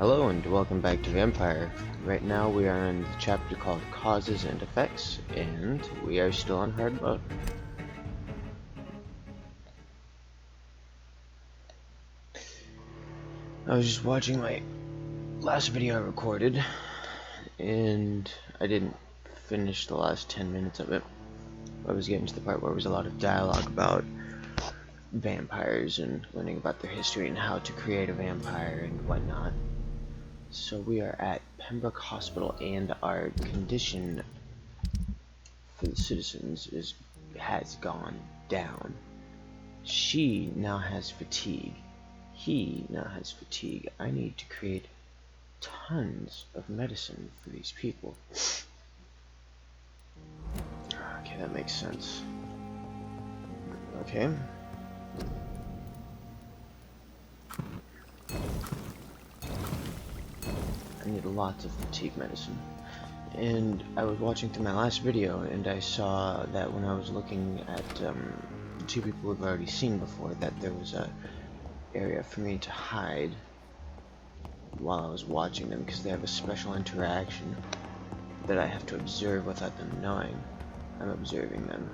Hello and welcome back to Vampyr. Right now we are in the chapter called Causes and Effects, and we are still on hard mode. I was just watching my last video I recorded, and I didn't finish the last 10 minutes of it. I was getting to the part where there was a lot of dialogue about vampires and learning about their history and how to create a vampire and whatnot. So we are at Pembroke Hospital, and our condition for the citizens has gone down. She now has fatigue. He now has fatigue. I need to create tons of medicine for these people. Okay, that makes sense. Okay. I need lots of fatigue medicine. And I was watching through my last video, and I saw that when I was looking at two people we've already seen before, that there was a area for me to hide while I was watching them, because they have a special interaction that I have to observe without them knowing I'm observing them.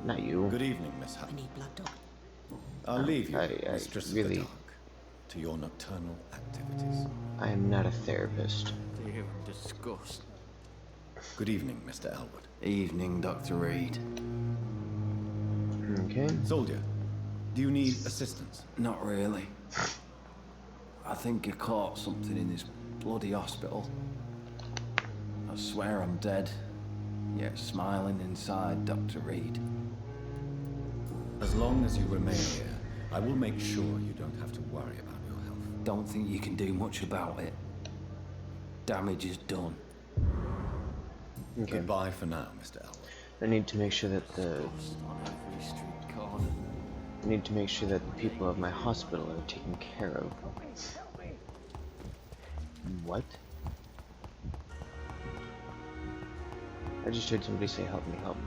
Not you. Good evening, Miss Hunt. I need blood, Doc. I'll leave you, I Mistress of really- the Dark, to your nocturnal activities. I am not a therapist. Dear disgust. Good evening, Mr. Elwood. Evening, Dr. Reed. Okay. Soldier, do you need assistance? Not really. I think I caught something in this bloody hospital. I swear I'm dead, yet smiling inside, Dr. Reed. As long as you remain here, I will make sure you don't have to worry about your health. Don't think you can do much about it. Damage is done. Okay. Goodbye for now, Mr. Elwood. I need to make sure that On every street corner. the people of my hospital are taken care of. What? I just heard somebody say, "Help me, help me."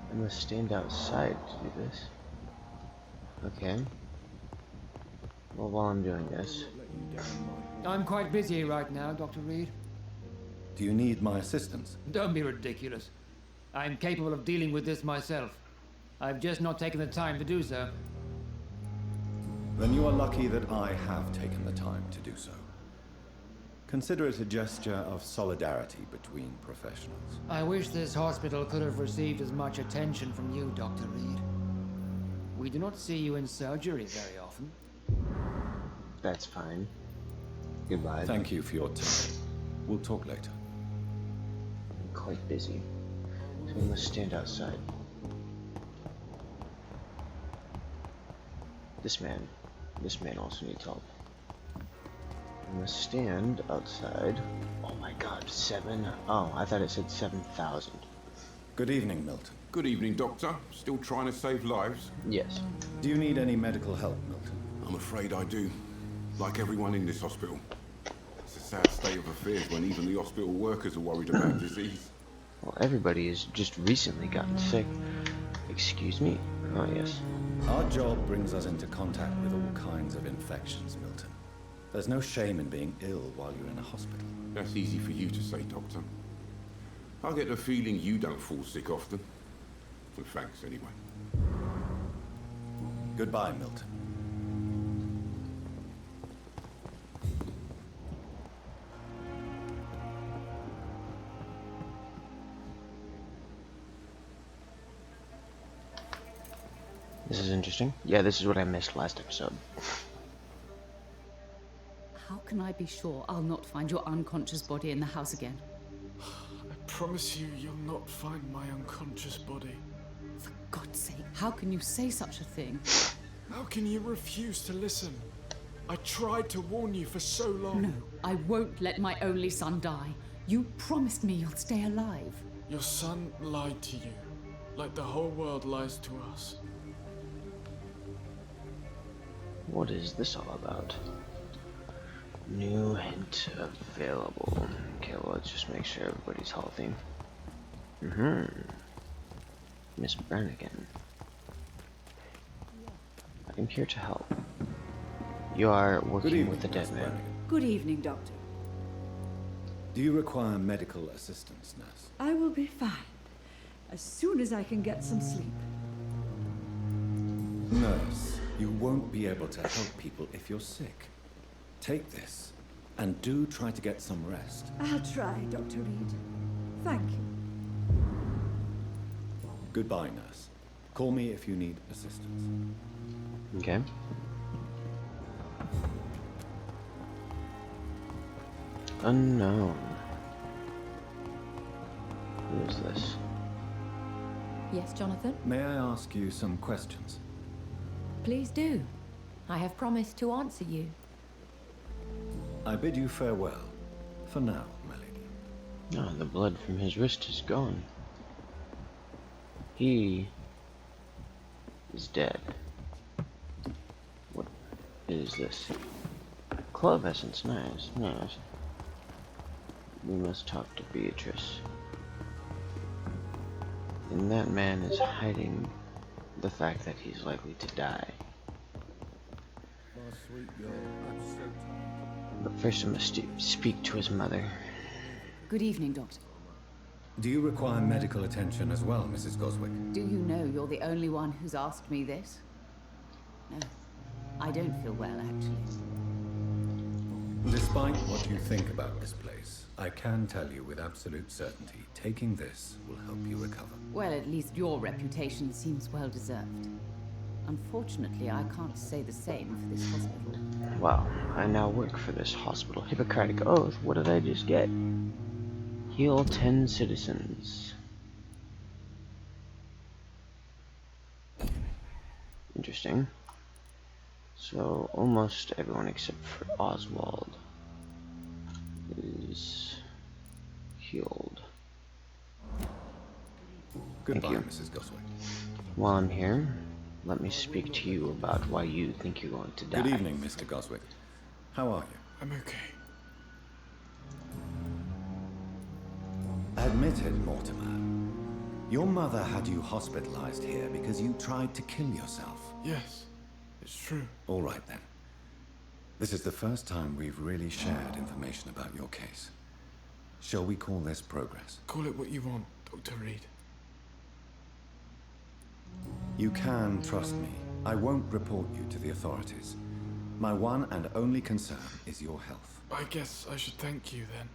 I must stand outside to do this. Okay. Well, while I'm doing this, I'm quite busy right now, Dr. Reed. Do you need my assistance? Don't be ridiculous. I'm capable of dealing with this myself. I've just not taken the time to do so. Then you are lucky that I have taken the time to do so. Consider it a gesture of solidarity between professionals. I wish this hospital could have received as much attention from you, Dr. Reed. We do not see you in surgery very often. that's fine. Goodbye. Thank you for your time. We'll talk later. I'm quite busy, so we must stand outside. This man also needs help. We must stand outside. Oh my god, 7? Oh, I thought it said 7,000. Good evening, Milton. Good evening, Doctor. Still trying to save lives? Yes. Do you need any medical help, Milton? I'm afraid I do. Like everyone in this hospital. It's a sad state of affairs when even the hospital workers are worried about disease. Well, everybody has just recently gotten sick. Excuse me? Oh, yes. Our job brings us into contact with all kinds of infections, Milton. There's no shame in being ill while you're in a hospital. That's easy for you to say, Doctor. I get the feeling you don't fall sick often. Well, thanks, anyway. Goodbye, Milton. This is interesting. Yeah, this is what I missed last episode. How can I be sure I'll not find your unconscious body in the house again? I promise you, you'll not find my unconscious body. For God's sake, how can you say such a thing? How can you refuse to listen? I tried to warn you for so long. No, I won't let my only son die. You promised me you'll stay alive. Your son lied to you, like the whole world lies to us. What is this all about? New hint available. Okay, well, let's just make sure everybody's healthy. Miss Brannigan. I'm here to help. You are Good working evening, with the dead Miss man. Brannigan. Good evening, Doctor. Do you require medical assistance, nurse? I will be fine as soon as I can get some sleep. Nurse, you won't be able to help people if you're sick. Take this, and do try to get some rest. I'll try, Dr. Reed. Thank you. Goodbye, nurse. Call me if you need assistance. Okay. Unknown. Who is this? Yes, Jonathan? May I ask you some questions? Please do. I have promised to answer you. I bid you farewell. For now, my lady. Oh, the blood from his wrist is gone. He is dead. What is this? Clove essence, nice, nice. We must talk to Beatrice. And that man is hiding the fact that he's likely to die. But first I must speak to his mother. Good evening, Doctor. Do you require medical attention as well, Mrs. Goswick? Do you know you're the only one who's asked me this? No, I don't feel well, actually. Despite what you think about this place, I can tell you with absolute certainty, taking this will help you recover. Well, at least your reputation seems well deserved. Unfortunately, I can't say the same for this hospital. Wow, I now work for this hospital. Hippocratic Oath, what did I just get? Heal 10 citizens. Interesting. So, almost everyone except for Oswald is healed. Goodbye, you. Mrs. Goswick. While I'm here, let me speak to you about why you think you're going to die. Good evening, Mr. Goswick. How are you? I'm okay. Admit it, Mortimer. Your mother had you hospitalized here because you tried to kill yourself. Yes, it's true. All right, then. This is the first time we've really shared information about your case. Shall we call this progress? Call it what you want, Dr. Reed. You can trust me. I won't report you to the authorities. My one and only concern is your health. I guess I should thank you then.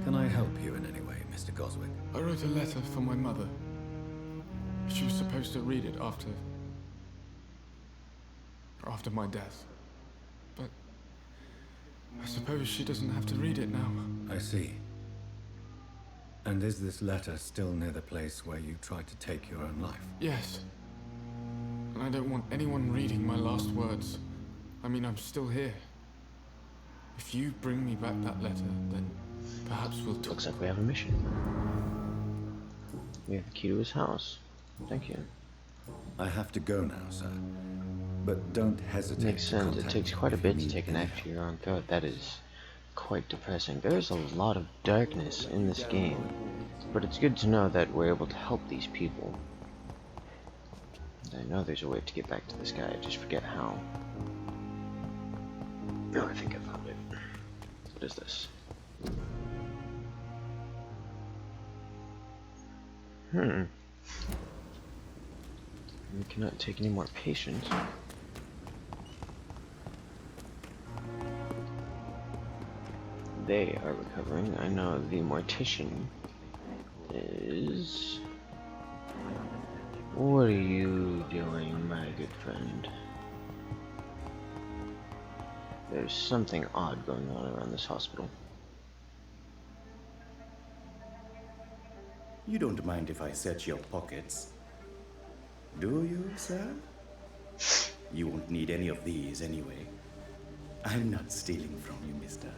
Can I help you in any way, Mr. Goswick? I wrote a letter for my mother. She was supposed to read it after my death. But I suppose she doesn't have to read it now. I see. And is this letter still near the place where you tried to take your own life? Yes. And I don't want anyone reading my last words. I mean, I'm still here. If you bring me back that letter, then perhaps we'll talk. Looks like we have a mission. We have the key to his house. Thank you. I have to go now, sir. But don't hesitate. Makes to sense. It contact takes me quite a if you bit to need take an any knife to help. your own throat. That is quite depressing. There's a lot of darkness in this game, but it's good to know that we're able to help these people. I know there's a way to get back to this guy, I just forget how. Oh, I think I found it. What is this? We cannot take any more patients. They are recovering. I know the mortician is... What are you doing, my good friend? There's something odd going on around this hospital. You don't mind if I search your pockets, do you, sir? You won't need any of these anyway. I'm not stealing from you, mister.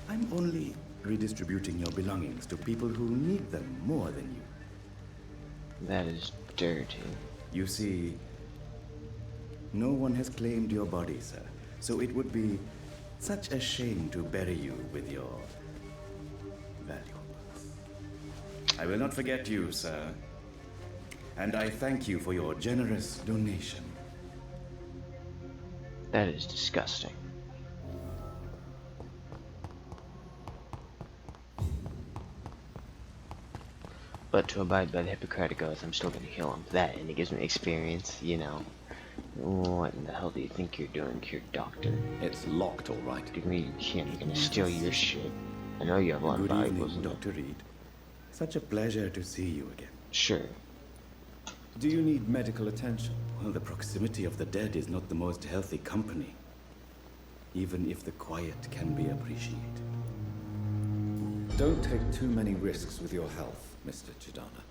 I'm only redistributing your belongings to people who need them more than you. That is dirty. You see, no one has claimed your body, sir. So it would be such a shame to bury you with your valuables. I will not forget you, sir. And I thank you for your generous donation. That is disgusting. But to abide by the Hippocratic Oath, I'm still gonna kill him for that, and it gives me experience, you know. What in the hell do you think you're doing here, Doctor? It's locked, all right. Degree can't gonna steal your shit. I know you have a lot of Good valuables. evening, Dr. Reed. Such a pleasure to see you again. Sure. Do you need medical attention? Well, the proximity of the dead is not the most healthy company, even if the quiet can be appreciated. Don't take too many risks with your health, Mr. Chidana.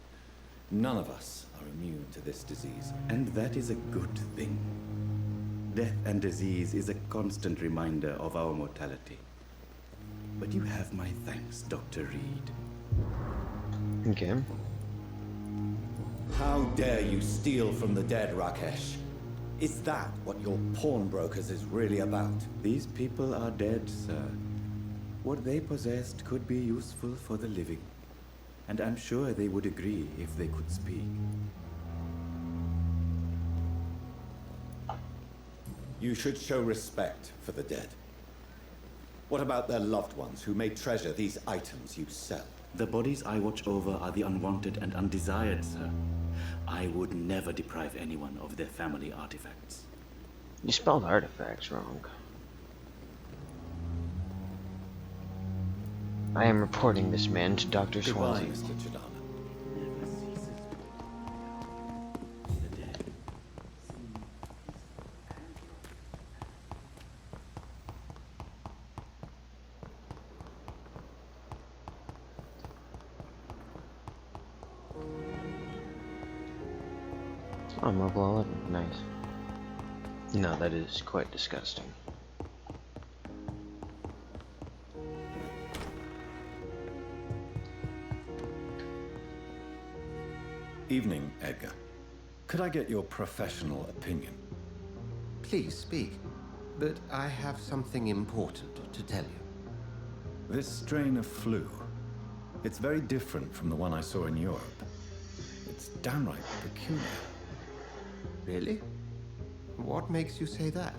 None of us are immune to this disease. And that is a good thing. Death and disease is a constant reminder of our mortality. But you have my thanks, Dr. Reed. Okay. How dare you steal from the dead, Rakesh? Is that what your pawnbrokers is really about? These people are dead, sir. What they possessed could be useful for the living. And I'm sure they would agree if they could speak. You should show respect for the dead. What about their loved ones who may treasure these items you sell? The bodies I watch over are the unwanted and undesired, sir. I would never deprive anyone of their family artifacts. You spelled artifacts wrong. I am reporting this man to Dr. Goodbye, Swansea. Mr. Chidana. Oh, mobile 11. Nice. No, that is quite disgusting. Evening, Edgar. Could I get your professional opinion? Please speak, but I have something important to tell you. This strain of flu, it's very different from the one I saw in Europe. It's downright peculiar. Really? What makes you say that?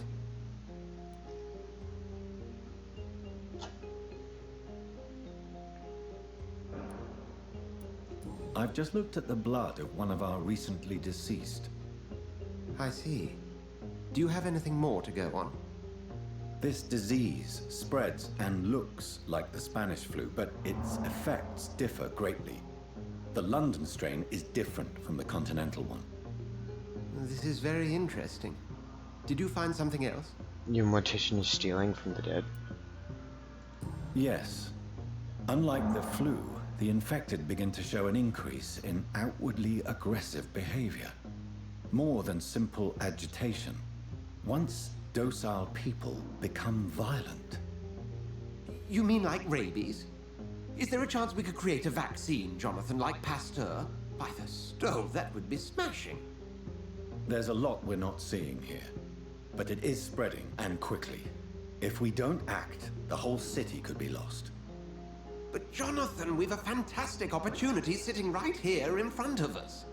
I've just looked at the blood of one of our recently deceased. I see. Do you have anything more to go on? This disease spreads and looks like the Spanish flu, but its effects differ greatly. The London strain is different from the continental one. This is very interesting. Did you find something else? Your mortician is stealing from the dead? Yes. Unlike the flu, the infected begin to show an increase in outwardly aggressive behavior. More than simple agitation. Once docile people become violent. You mean like rabies? Is there a chance we could create a vaccine, Jonathan, like Pasteur? By the stove, that would be smashing. There's a lot we're not seeing here, but it is spreading, and quickly. If we don't act, the whole city could be lost. But Jonathan, we've a fantastic opportunity sitting right here in front of us.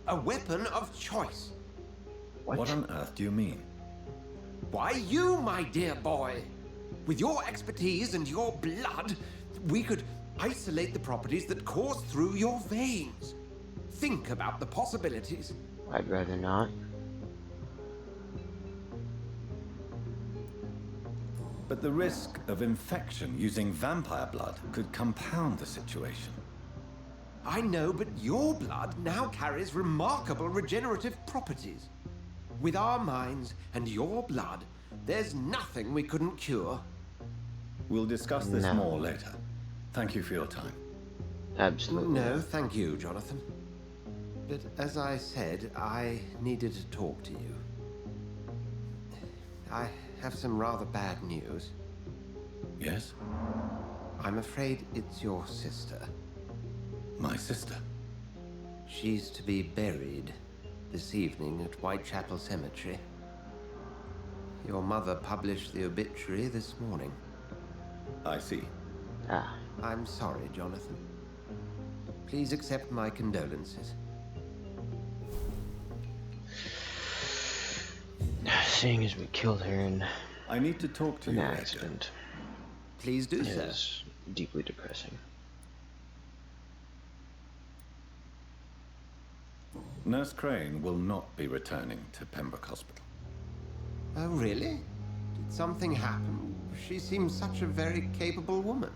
A weapon of choice. What on earth do you mean? Why, you, my dear boy. With your expertise and your blood, we could isolate the properties that course through your veins. Think about the possibilities. I'd rather not. But the risk of infection using vampire blood could compound the situation. I know, but your blood now carries remarkable regenerative properties. With our minds and your blood, there's nothing we couldn't cure. We'll discuss this more later. Thank you for your time. Absolutely. No, thank you, Jonathan. But as I said, I needed to talk to you. I have some rather bad news. Yes? I'm afraid it's your sister. My sister? She's to be buried this evening at Whitechapel Cemetery. Your mother published the obituary this morning. I see. Ah. I'm sorry, Jonathan. Please accept my condolences. Seeing as we killed her in I need to talk to an you accident Please do, sir. is deeply depressing. Nurse Crane will not be returning to Pembroke Hospital. Oh, really? Did something happen? She seems such a very capable woman.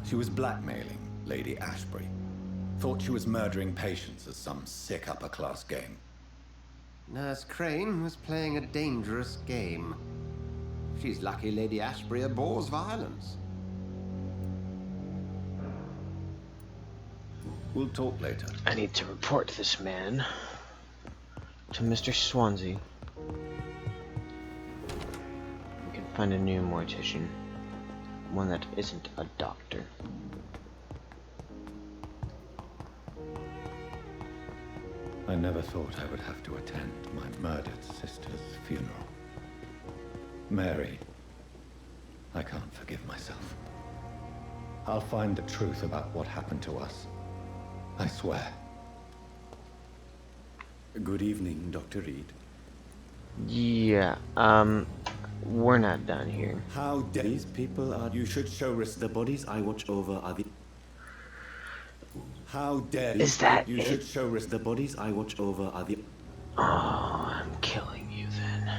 She was blackmailing Lady Ashbury. Thought she was murdering patients as some sick upper-class game. Nurse Crane was playing a dangerous game. She's lucky Lady Ashbury abhors violence. We'll talk later. I need to report this man to Mr. Swansea. We can find a new mortician. One that isn't a doctor. I never thought I would have to attend my murdered sister's funeral. Mary, I can't forgive myself. I'll find the truth about what happened to us. I swear. Good evening, Dr. Reed. Yeah, we're not done here. How dare these people are... You should show respect. The bodies I watch over are the... How dare Is that you it? should show respect. The bodies I watch over are the... Oh, I'm killing you then.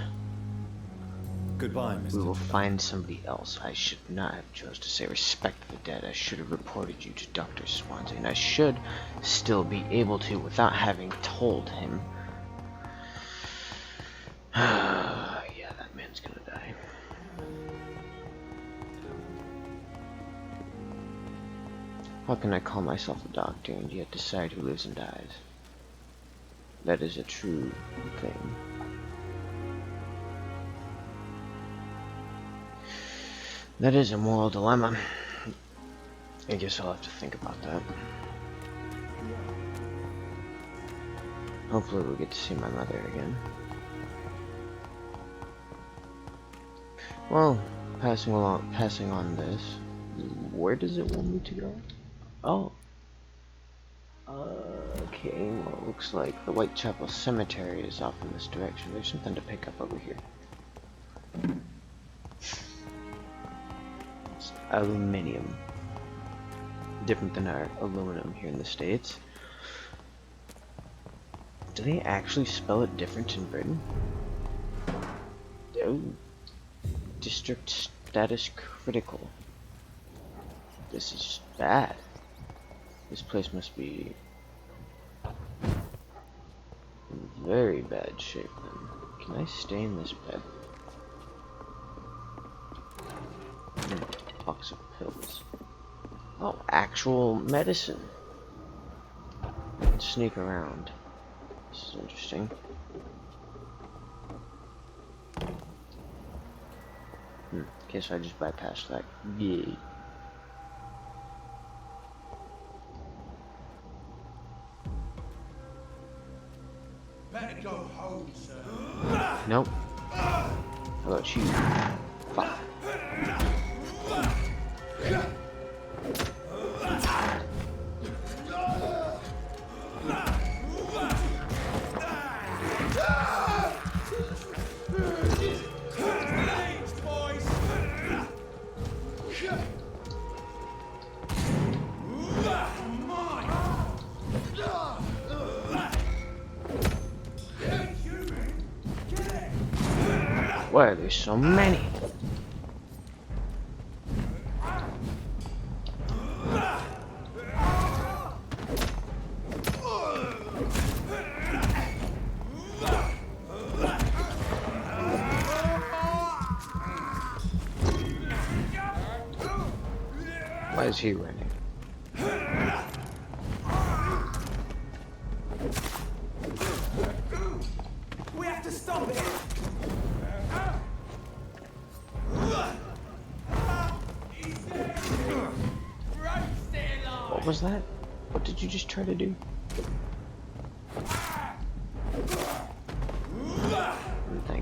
Goodbye, Mr. We will find somebody else. I should not have chose to say respect the dead. I should have reported you to Dr. Swansea, and I should still be able to without having told him. Yeah, that man's gonna die. How can I call myself a doctor and yet decide who lives and dies? That is a true thing. That is a moral dilemma. I guess I'll have to think about that. Hopefully we'll get to see my mother again. Well, passing on this, where does it want me to go? Oh. Okay, well, it looks like the Whitechapel Cemetery is off in this direction. There's something to pick up over here. It's aluminium. Different than our aluminum here in the States. Do they actually spell it different in Britain? Oh. District status critical. This is just bad. This place must be in very bad shape then. Can I stay in this bed? Box of pills. Oh, actual medicine. I can sneak around. This is interesting. Okay, so I just bypassed that. Yeah. Better go home, sir. Nope. How about you? Fuck. Why are there so many? Why is he running? We have to stop it. What was that? What did you just try to do?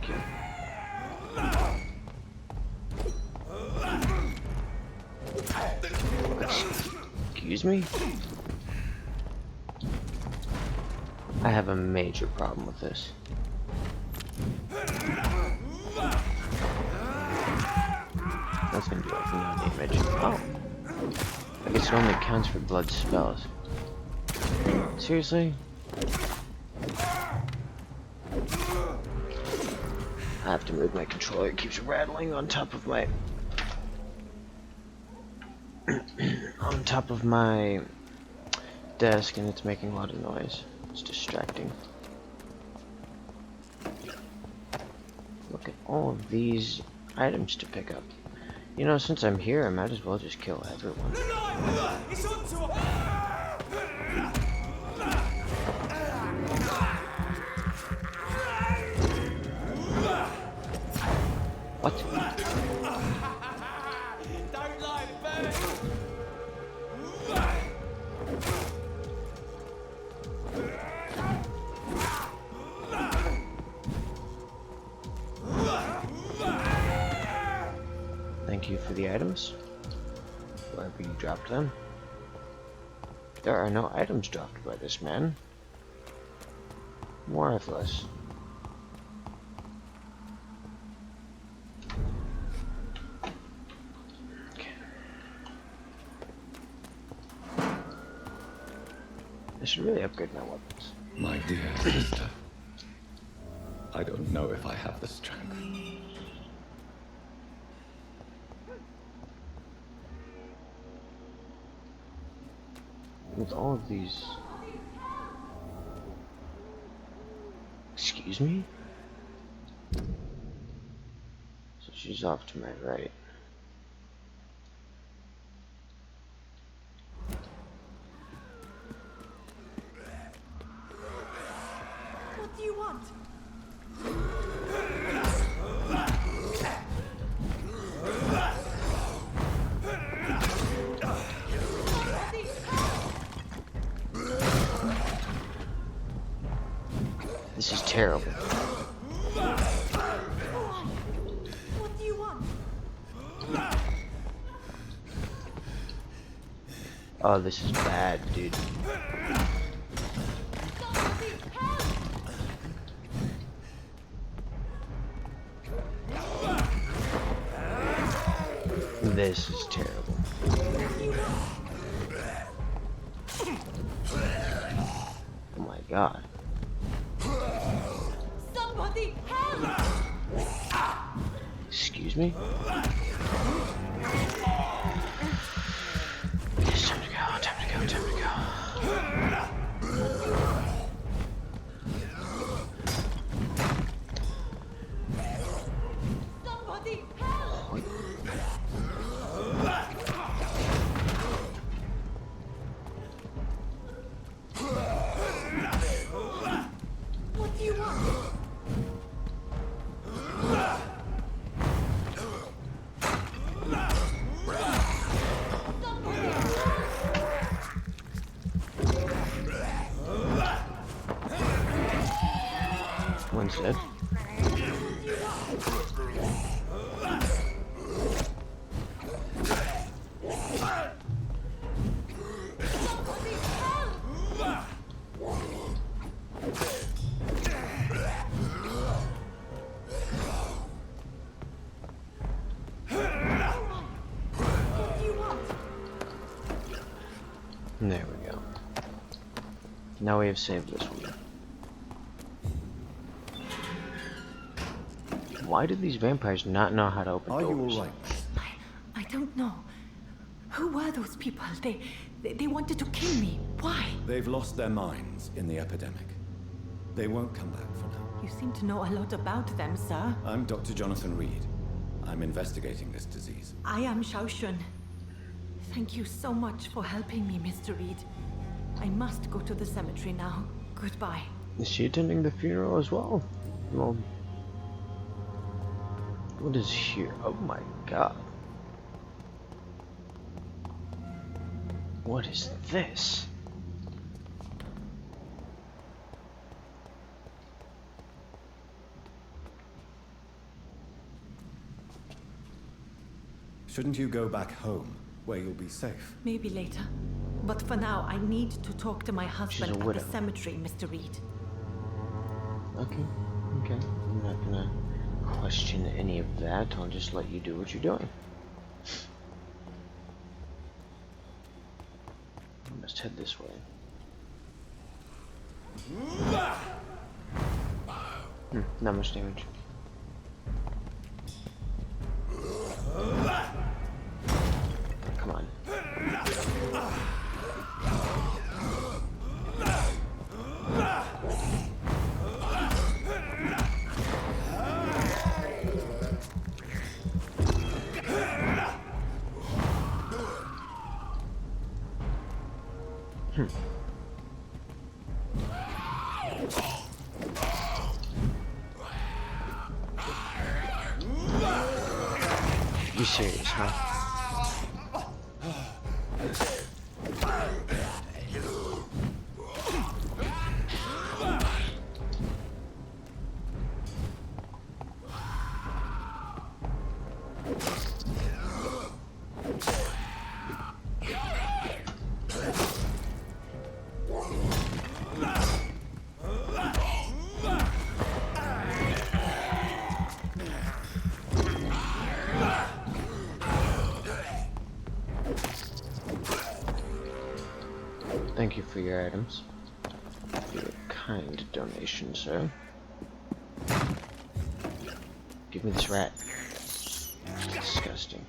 Thank you. Excuse me? I have a major problem with this. That's gonna do like no damage. Oh. I guess it only counts for blood spells. Seriously? I have to move my controller. It keeps rattling on top of my on top of my desk, and it's making a lot of noise. It's distracting. Look at all of these items to pick up. You know, since I'm here, I might as well just kill everyone. What? Don't lie, Bert. Thank you for the items. Wherever you dropped them. There are no items dropped by this man. Worthless. Okay. I should really upgrade my weapons. My dear sister, I don't know if I have the strength. With all of these... Excuse me? So she's off to my right. What do you want? This is terrible. What do you want? Oh, this is bad, dude. This is terrible. Oh my god. Somebody help! Excuse me? It's time to go, time to go, time to go. Somebody help! What do you want? One's dead. There we go. Now we have saved this one. Why do these vampires not know how to open doors? Are you all right? I don't know. Who were those people? They wanted to kill me. Why? They've lost their minds in the epidemic. They won't come back for now. You seem to know a lot about them, sir. I'm Dr. Jonathan Reed. I'm investigating this disease. I am Shaoshun. Thank you so much for helping me, Mr. Reed. I must go to the cemetery now. Goodbye. Is she attending the funeral as well? Well, what is here? Oh my god. What is this? Shouldn't you go back home, where you'll be safe? Maybe later. But for now, I need to talk to my husband at the widow. cemetery, Mr. Reed. Okay. I'm not gonna question any of that. I'll just let you do what you're doing. I must head this way. Not much damage. Come on. You serious, huh? Thank you for your items. For your kind donation, sir. Give me this rat. It's disgusting.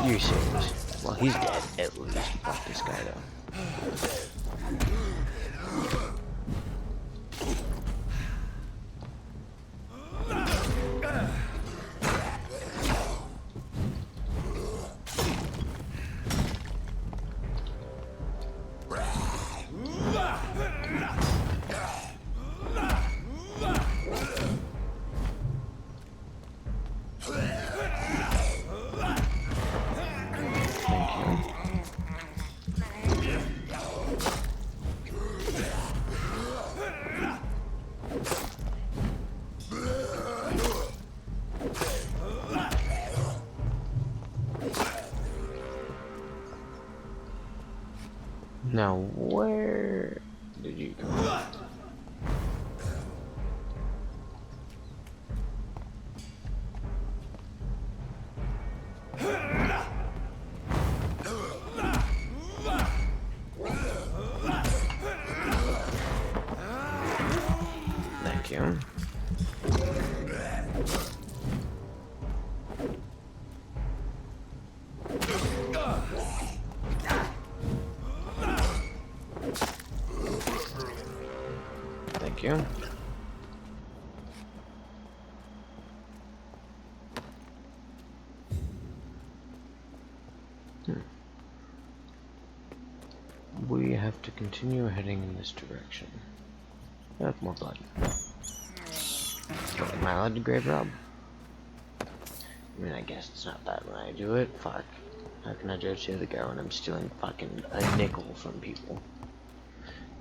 You serious? Well, he's dead at least. Fuck this guy though. Now, where did you go? Thank you. Thank you. We have to continue heading in this direction. I have more blood. Am I allowed to grave rob? I mean, I guess it's not bad when I do it. Fuck. How can I judge the other guy when I'm stealing fucking a nickel from people?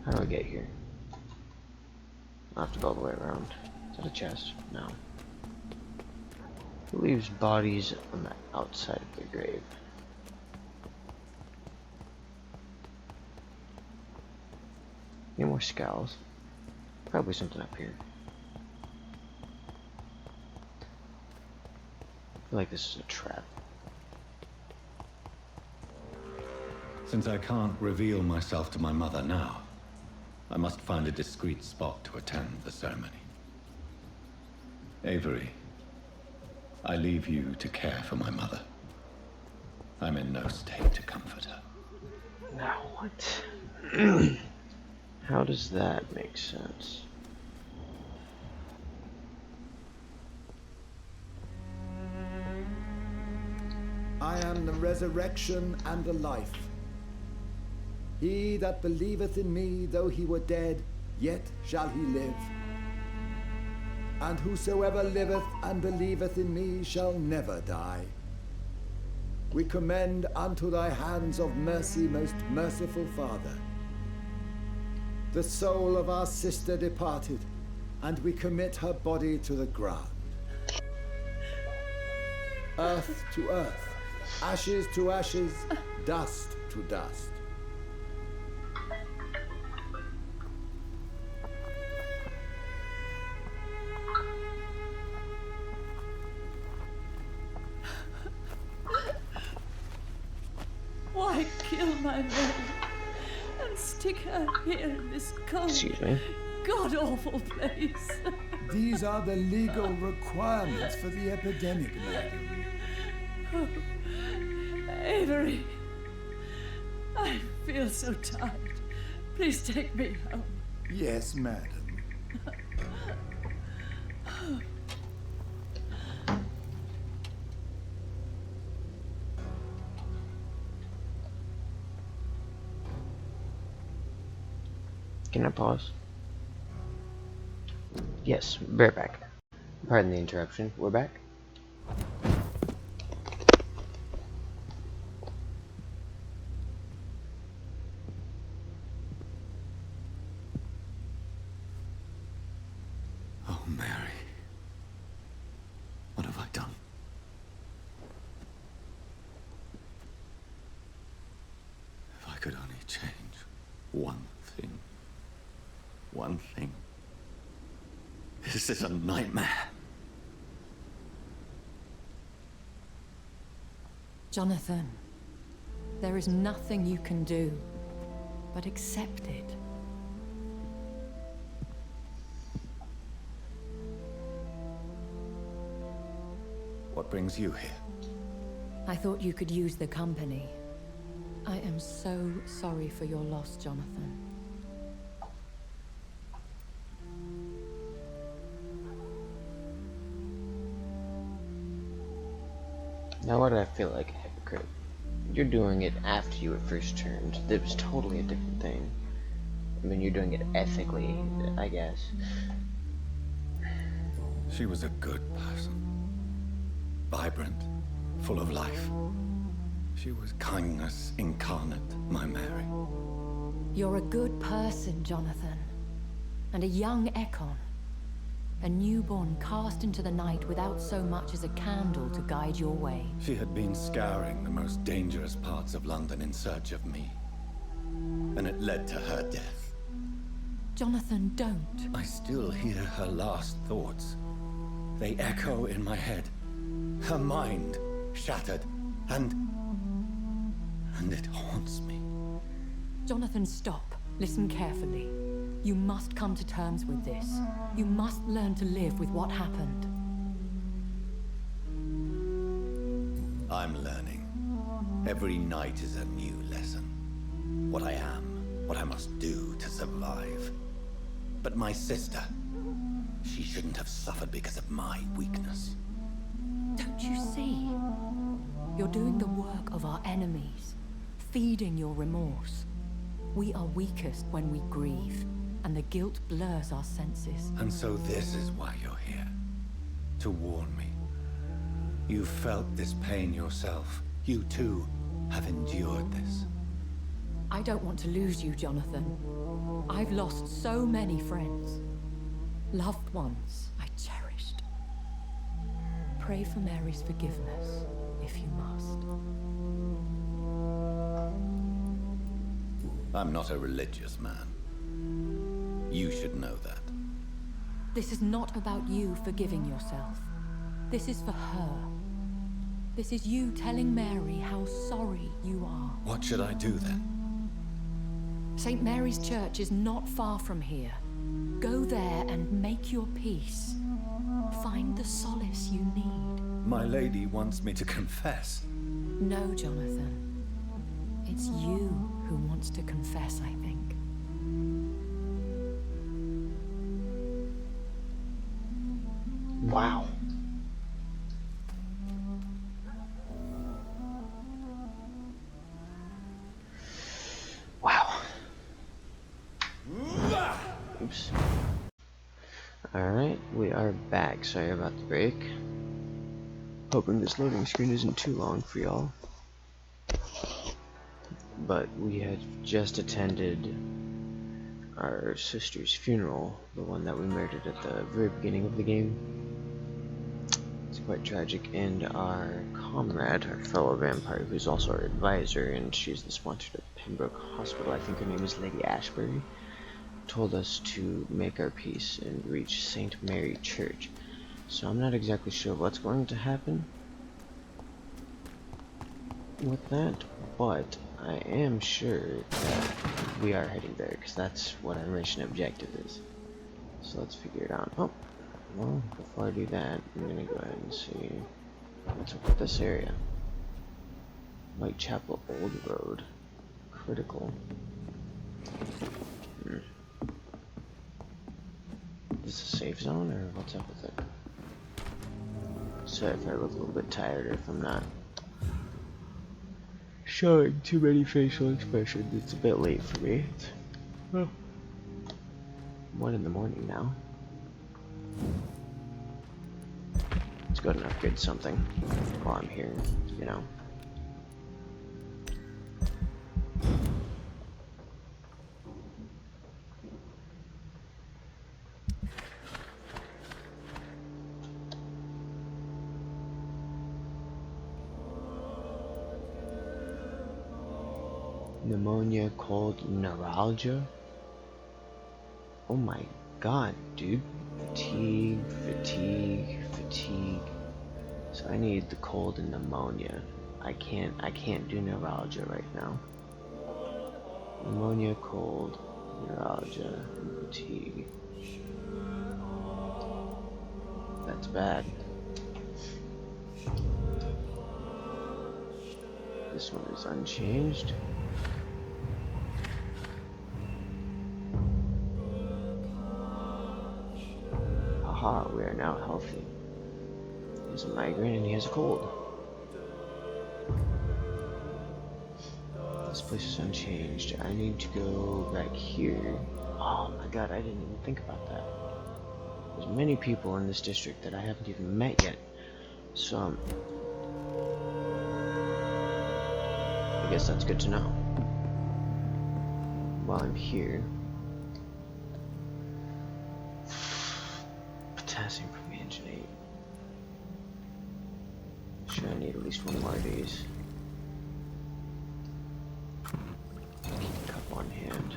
How do I get here? I'll have to go all the way around. Is that a chest? No. Who leaves bodies on the outside of their grave? Any more skulls? Probably something up here. I feel like this is a trap. Since I can't reveal myself to my mother now, I must find a discreet spot to attend the ceremony. Avery, I leave you to care for my mother. I'm in no state to comfort her. Now what? How does that make sense? am the resurrection and the life. He that believeth in me, though he were dead, yet shall he live. And whosoever liveth and believeth in me shall never die. We commend unto thy hands of mercy, most merciful Father, the soul of our sister departed, and we commit her body to the ground. Earth to earth, ashes to ashes, dust to dust. Why kill my Mary and stick her here in this cold, god-awful place? These are the legal requirements for the epidemic, madam. Oh, Avery, I feel so tired. Please take me home. Yes, madam. Can I pause? Yes, we're back. Pardon the interruption. We're back. Oh, Mary. What have I done? If I could only change one thing. One thing. This is a nightmare. Jonathan, there is nothing you can do but accept it. What brings you here? I thought you could use the company. I am so sorry for your loss, Jonathan. Now why do I feel like a hypocrite? You're doing it after you were first turned. That was totally a different thing. I mean, you're doing it ethically, I guess. She was a good person. Vibrant, full of life. She was kindness incarnate, my Mary. You're a good person, Jonathan. And a young Ekon. A newborn cast into the night without so much as a candle to guide your way. She had been scouring the most dangerous parts of London in search of me. And it led to her death. Jonathan, don't. I still hear her last thoughts. They echo in my head. Her mind shattered, and it haunts me. Jonathan, stop. Listen carefully. You must come to terms with this. You must learn to live with what happened. I'm learning. Every night is a new lesson. What I am, what I must do to survive. But my sister, she shouldn't have suffered because of my weakness. Don't you see? You're doing the work of our enemies, feeding your remorse. We are weakest when we grieve, and the guilt blurs our senses. And so this is why you're here. To warn me. You've felt this pain yourself. You too have endured this. I don't want to lose you, Jonathan. I've lost so many friends. Loved ones I cherished. Pray for Mary's forgiveness, if you must. I'm not a religious man. You should know that. This is not about you forgiving yourself. This is for her. This is you telling Mary how sorry you are. What should I do then? St. Mary's Church is not far from here. Go there and make your peace. Find the solace you need. My lady wants me to confess. No, Jonathan. It's you who wants to confess, I think. Wow. Alright, we are back. Sorry about the break. Hoping this loading screen isn't too long for y'all. But we had just attended our sister's funeral, the one that we murdered at the very beginning of the game. It's quite tragic, and our comrade, our fellow vampire, who's also our advisor, and she's the sponsor of Pembroke Hospital, I think her name is Lady Ashbury, told us to make our peace and reach St. Mary Church. So I'm not exactly sure what's going to happen with that, but I am sure that we are heading there, because that's what our mission objective is. So let's figure it out. Oh, well, before I do that, I'm gonna go ahead and see what's up with this area. Whitechapel Old Road. Critical. Is this a safe zone, or what's up with it? Sorry if I look a little bit tired, or if I'm not showing too many facial expressions. It's a bit late for me. It's 1 in the morning now. Let's go and upgrade something while I'm here, you know. Pneumonia, cold, neuralgia. Oh my god, dude. Fatigue, fatigue, fatigue. So I need the cold and pneumonia. I can't do neuralgia right now. Pneumonia, cold, neuralgia, and fatigue. That's bad. This one is unchanged. Haha, we are now healthy. He has a migraine and he has a cold. This place is unchanged. I need to go back here. Oh my god, I didn't even think about that. There's many people in this district that I haven't even met yet. So, I guess that's good to know. While I'm here. Potassium permanganate. Sure, I need at least one more of these. Keep cup on hand.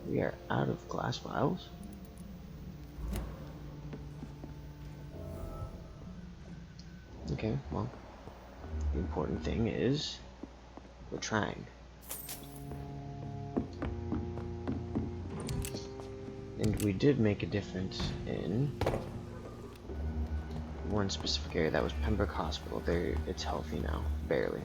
We are out of glass vials. Okay, well, the important thing is we're trying. And we did make a difference in one specific area. That was Pembroke Hospital. There, it's healthy now, barely.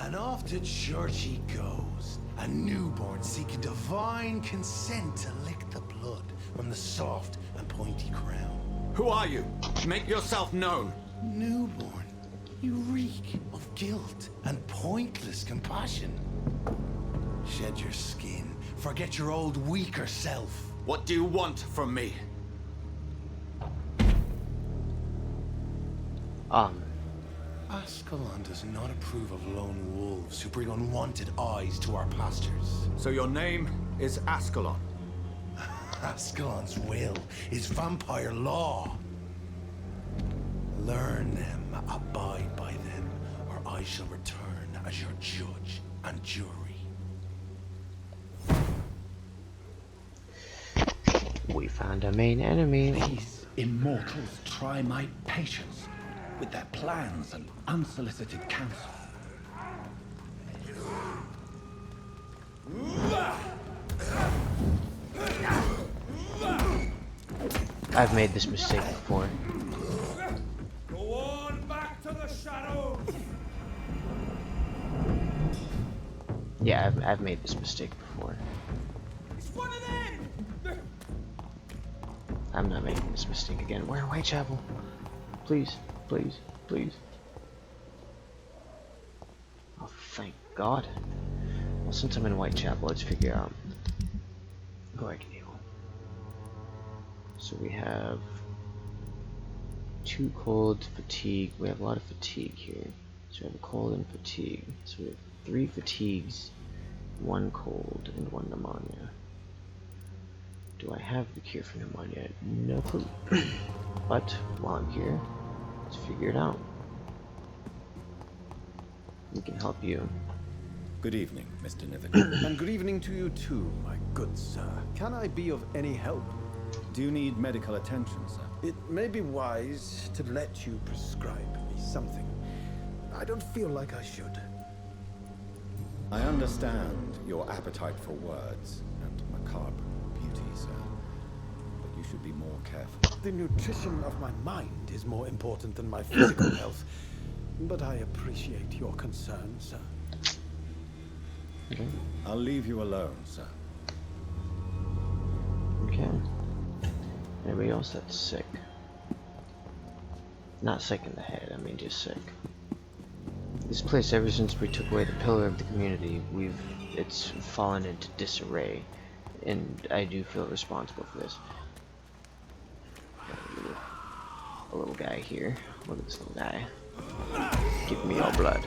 And off to church he goes, a newborn seeking divine consent to lick the blood from the soft and pointy crown. Who are you? Make yourself known. Newborn, you reek of guilt and pointless compassion. Shed your skin, forget your old weaker self. What do you want from me? Ascalon does not approve of lone wolves who bring unwanted eyes to our pastures. So your name is Ascalon? Ascalon's will is vampire law. Learn them, abide by them, or I shall return as your judge and jury. We found our main enemy. These immortals try my patience with their plans and unsolicited counsel. I've made this mistake before. Go on back to the shadows. Yeah, I've made this mistake before. It's one of them. I'm not making this mistake again. We're in Whitechapel. Please, please, please. Oh, thank God. Well, since I'm in Whitechapel, let's figure out who I can heal. So we have 2 cold, fatigue. We have a lot of fatigue here. So we have cold and fatigue. So we have 3 fatigues, 1 cold, and 1 pneumonia. Do I have the cure for pneumonia? No clue. But while I'm here, let's figure it out. We can help you. Good evening, Mr. Nithic. And good evening to you too, my good sir. Can I be of any help? Do you need medical attention, sir? It may be wise to let you prescribe me something. I don't feel like I should. I understand your appetite for words and macabre beauty, sir. But you should be more careful. The nutrition of my mind is more important than my physical health. But I appreciate your concern, sir. Okay. I'll leave you alone, sir. Okay. Anybody else that's sick? Not sick in the head, I mean just sick. This place, ever since we took away the pillar of the community, it's fallen into disarray, and I do feel responsible for this. A little guy here. Look at this little guy. Give me your blood.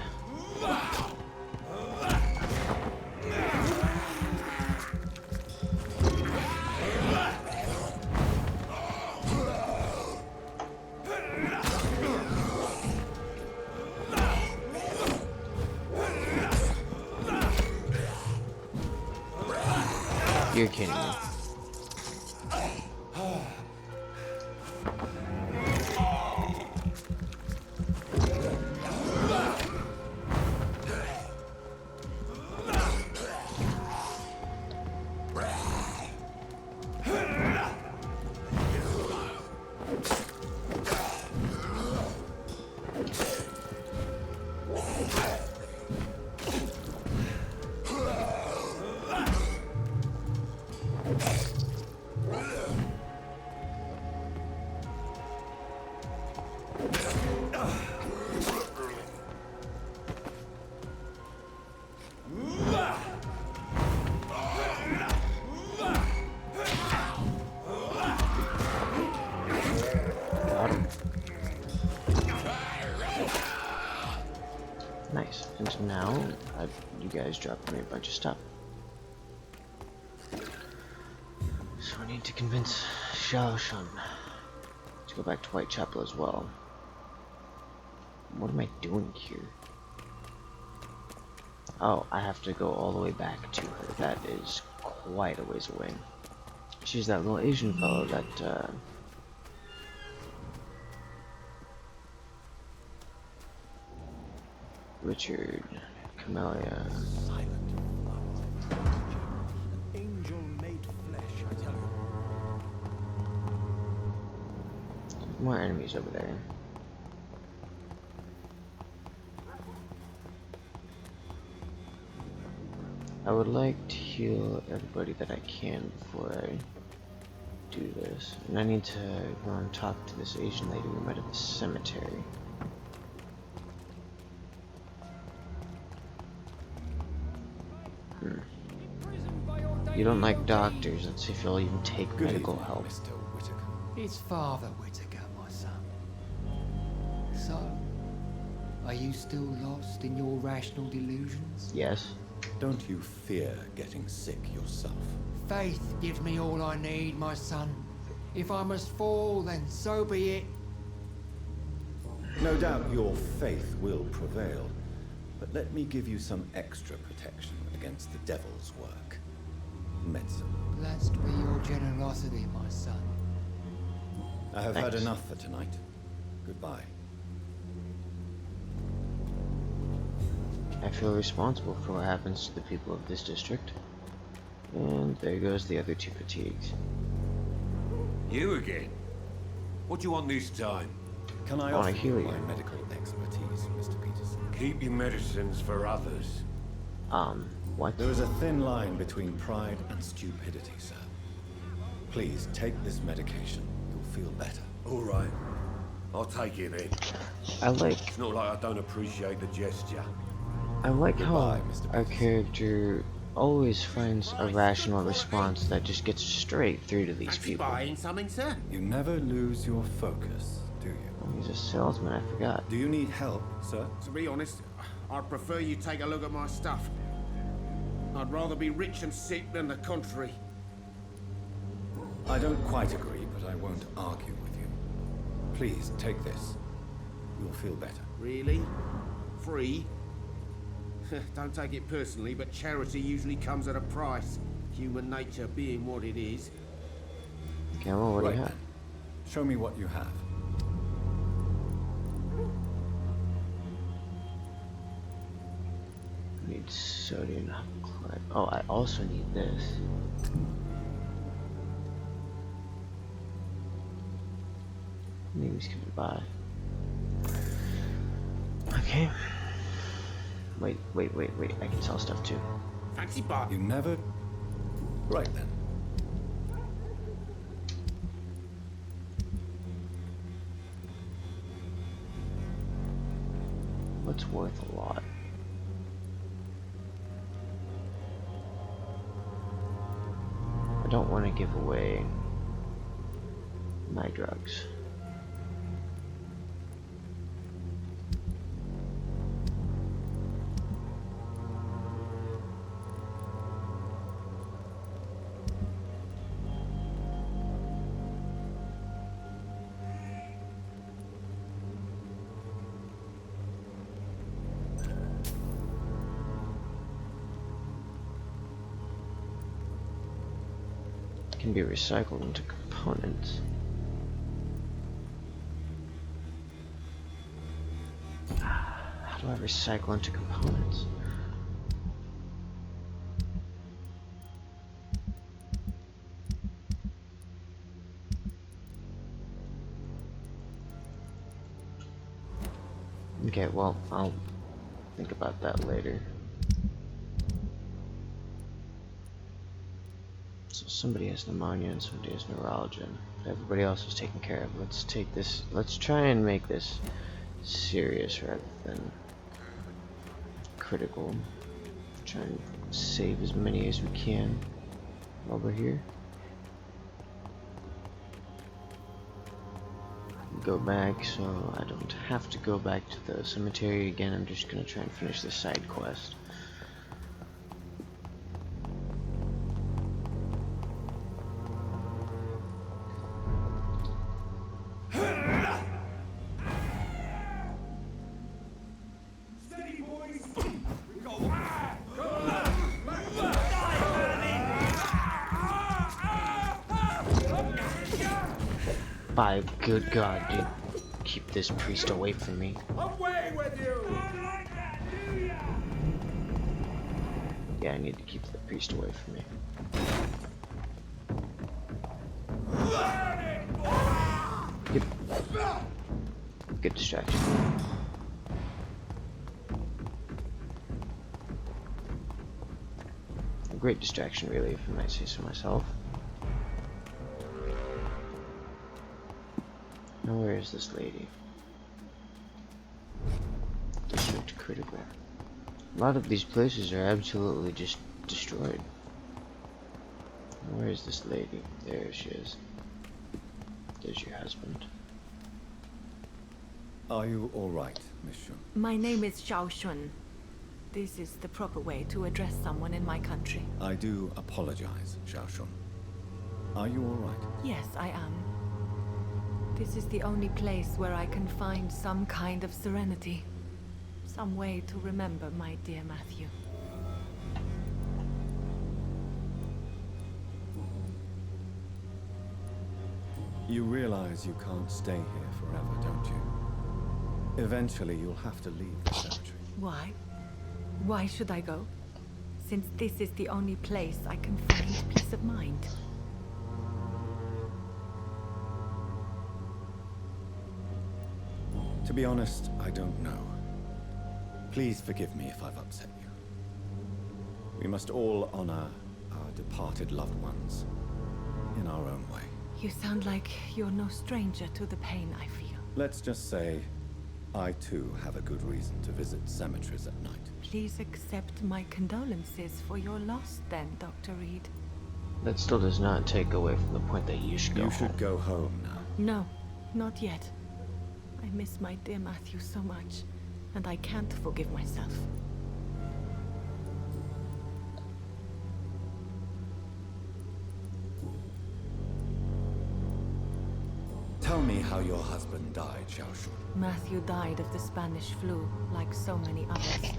You're kidding me. Nice. And now, you guys dropped me a bunch of stuff. So I need to convince Xiao Shun to go back to Whitechapel as well. What am I doing here? Oh, I have to go all the way back to her. That is quite a ways away. She's that little Asian fellow that, Richard, Camellia. Angel made flesh, I tell you. More enemies over there. I would like to heal everybody that I can before I do this. And I need to go and talk to this Asian lady we met at the cemetery. You don't like doctors. Let's see if you'll even take medical help. Mr. Whitaker. It's Father Whitaker, my son. So, are you still lost in your rational delusions? Yes. Don't you fear getting sick yourself? Faith gives me all I need, my son. If I must fall, then so be it. No doubt your faith will prevail, but let me give you some extra protection against the devil's work. Medicine. Blessed be your generosity, my son. I have had enough for tonight. Goodbye. I feel responsible for what happens to the people of this district. And there goes the other 2 fatigues. You again? What do you want this time? Can I offer you my medical expertise, Mr. Peterson? Keep your medicines for others. What? There is a thin line between pride and stupidity, sir. Please take this medication. You'll feel better. All right. I'll take it then. I like... It's not like I don't appreciate the gesture. I like how our character always finds a rational response that just gets straight through to these people. Buying something, sir? You never lose your focus, do you? Oh, he's a salesman, I forgot. Do you need help, sir? To be honest, I'd prefer you take a look at my stuff. I'd rather be rich and sick than the contrary. I don't quite agree, but I won't argue with you. Please, take this. You'll feel better. Really? Free? Don't take it personally, but charity usually comes at a price. Human nature being what it is. Okay, well, what do you have? Then. Show me what you have. I need sodium chloride. Oh, I also need this. Name's coming by. Okay. Wait. I can sell stuff too. Fancy bar. You never... Right then. What's worth a lot? I don't want to give away my drugs. Can be recycled into components. How do I recycle into components? Okay, well, I'll think about that later. So somebody has pneumonia and somebody has neuralgia. Everybody else is taken care of. Let's take this. Let's try and make this serious rather than critical. Try and save as many as we can while we're here. Go back so I don't have to go back to the cemetery again. I'm just gonna try and finish this side quest. By good God, dude. Keep this priest away from me. Away with you! Yeah, I need to keep the priest away from me. Yep. Good distraction. A great distraction, really, if I might say so myself. Now, where is this lady? District critical. A lot of these places are absolutely just destroyed. Where is this lady? There she is. There's your husband. Are you alright, Miss Shun? My name is Xiao Shun. This is the proper way to address someone in my country. I do apologize, Xiao Shun. Are you alright? Yes, I am. This is the only place where I can find some kind of serenity. Some way to remember my dear Matthew. You realize you can't stay here forever, don't you? Eventually, you'll have to leave the cemetery. Why? Why should I go? Since this is the only place I can find peace of mind. To be honest, I don't know. Please forgive me if I've upset you. We must all honor our departed loved ones in our own way. You sound like you're no stranger to the pain I feel. Let's just say, I too have a good reason to visit cemeteries at night. Please accept my condolences for your loss then, Dr. Reed. That still does not take away from the point that you should go home. You should go home now. No, not yet. I miss my dear Matthew so much, and I can't forgive myself. Tell me how your husband died, Xiaoshu. Matthew died of the Spanish flu, like so many others.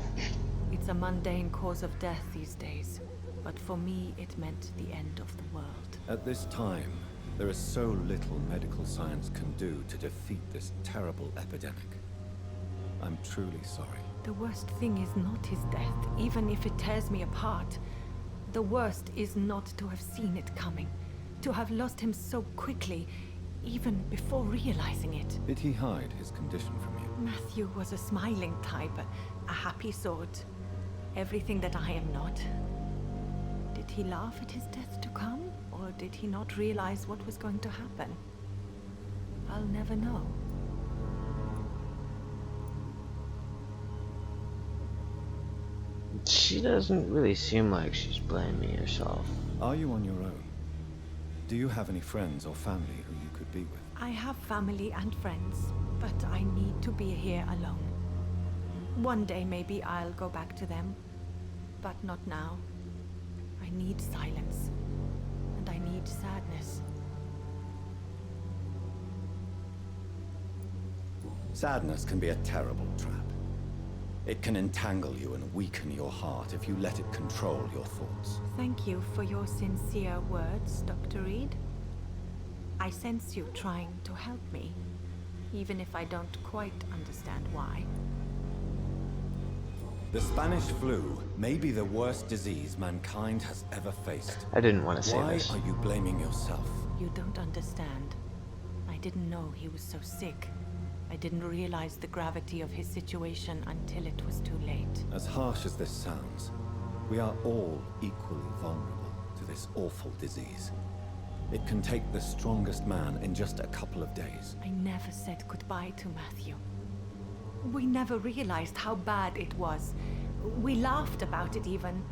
It's a mundane cause of death these days, but for me it meant the end of the world. At this time, there is so little medical science can do to defeat this terrible epidemic. I'm truly sorry. The worst thing is not his death, even if it tears me apart. The worst is not to have seen it coming, to have lost him so quickly, even before realizing it. Did he hide his condition from you? Matthew was a smiling type, a happy sort. Everything that I am not. Did he laugh at his death to come? Or did he not realize what was going to happen? I'll never know. She doesn't really seem like she's blaming herself. Are you on your own? Do you have any friends or family who you could be with? I have family and friends, but I need to be here alone. One day maybe I'll go back to them, but not now. I need silence, and I need sadness. Sadness can be a terrible trap. It can entangle you and weaken your heart if you let it control your thoughts. Thank you for your sincere words, Dr. Reed. I sense you trying to help me, even if I don't quite understand why. The Spanish flu may be the worst disease mankind has ever faced. I didn't want to say this. Why are you blaming yourself? You don't understand. I didn't know he was so sick. I didn't realize the gravity of his situation until it was too late. As harsh as this sounds, we are all equally vulnerable to this awful disease. It can take the strongest man in just a couple of days. I never said goodbye to Matthew. We never realized how bad it was. We laughed about it even.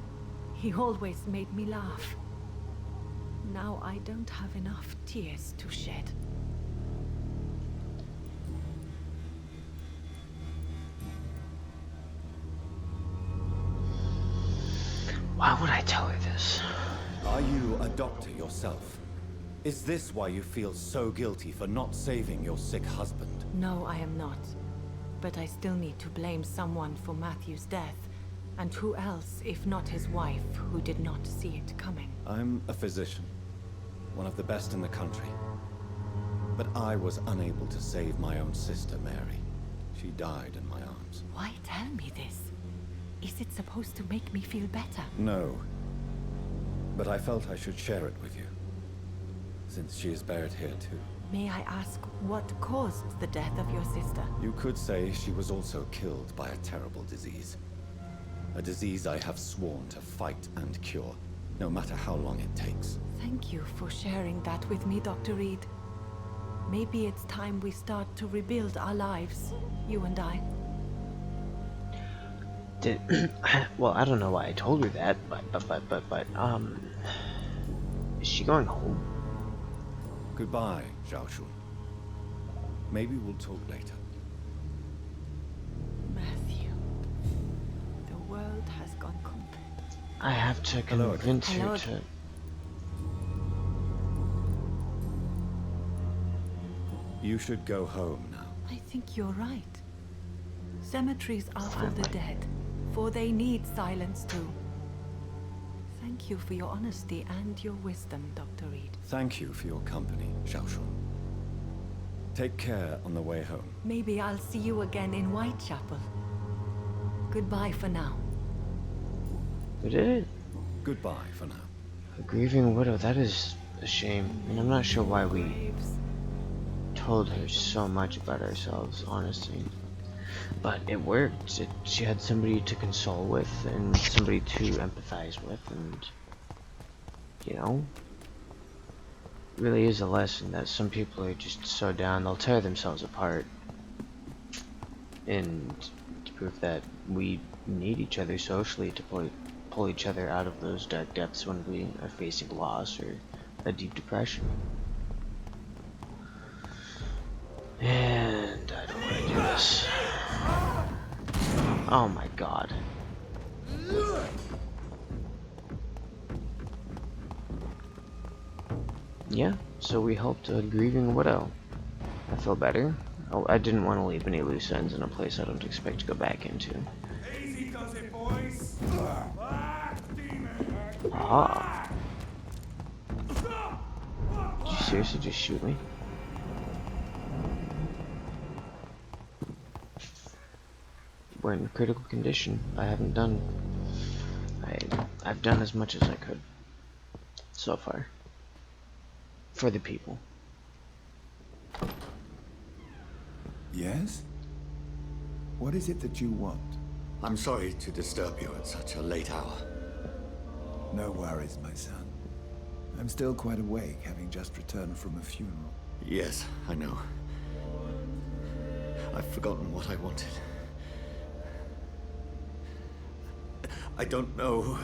He always made me laugh. Now I don't have enough tears to shed. Why would I tell her this? Are you a doctor yourself? Is this why you feel so guilty for not saving your sick husband? No, I am not. But I still need to blame someone for Matthew's death. And who else, if not his wife, who did not see it coming? I'm a physician, one of the best in the country. But I was unable to save my own sister, Mary. She died in my arms. Why tell me this? Is it supposed to make me feel better? No. But I felt I should share it with you, since she is buried here too. May I ask what caused the death of your sister? You could say she was also killed by a terrible disease. A disease I have sworn to fight and cure, no matter how long it takes. Thank you for sharing that with me, Dr. Reed. Maybe it's time we start to rebuild our lives, you and I. Well, I don't know why I told her that, but, is she going home? Goodbye, Xiaoshu. Maybe we'll talk later. Matthew, the world has gone complete. I have to convince her to... You should go home now. I think you're right. Cemeteries are for the dead, for they need silence too. Thank you for your honesty and your wisdom, Dr. Reed. Thank you for your company, Xiaoshu. Take care on the way home. Maybe I'll see you again in Whitechapel. Goodbye for now. We did it. Goodbye for now. A grieving widow, that is a shame. And I'm not sure why we told her so much about ourselves, honestly. But it worked. She had somebody to console with and somebody to empathize with, and you know, really is a lesson that some people are just so down they'll tear themselves apart. And proof that we need each other socially to pull each other out of those dark depths when we are facing loss or a deep depression. And I don't want to do this. Oh my god. Yeah, so we helped a grieving widow. I feel better. Oh, I didn't want to leave any loose ends in a place I don't expect to go back into. Easy does it, boys. Ah. Did you seriously just shoot me? We're in critical condition. I've done as much as I could so far for the people. Yes? What is it that you want? I'm sorry to disturb you at such a late hour. No worries, my son. I'm still quite awake, having just returned from a funeral. Yes, I know. I've forgotten what I wanted. I don't know.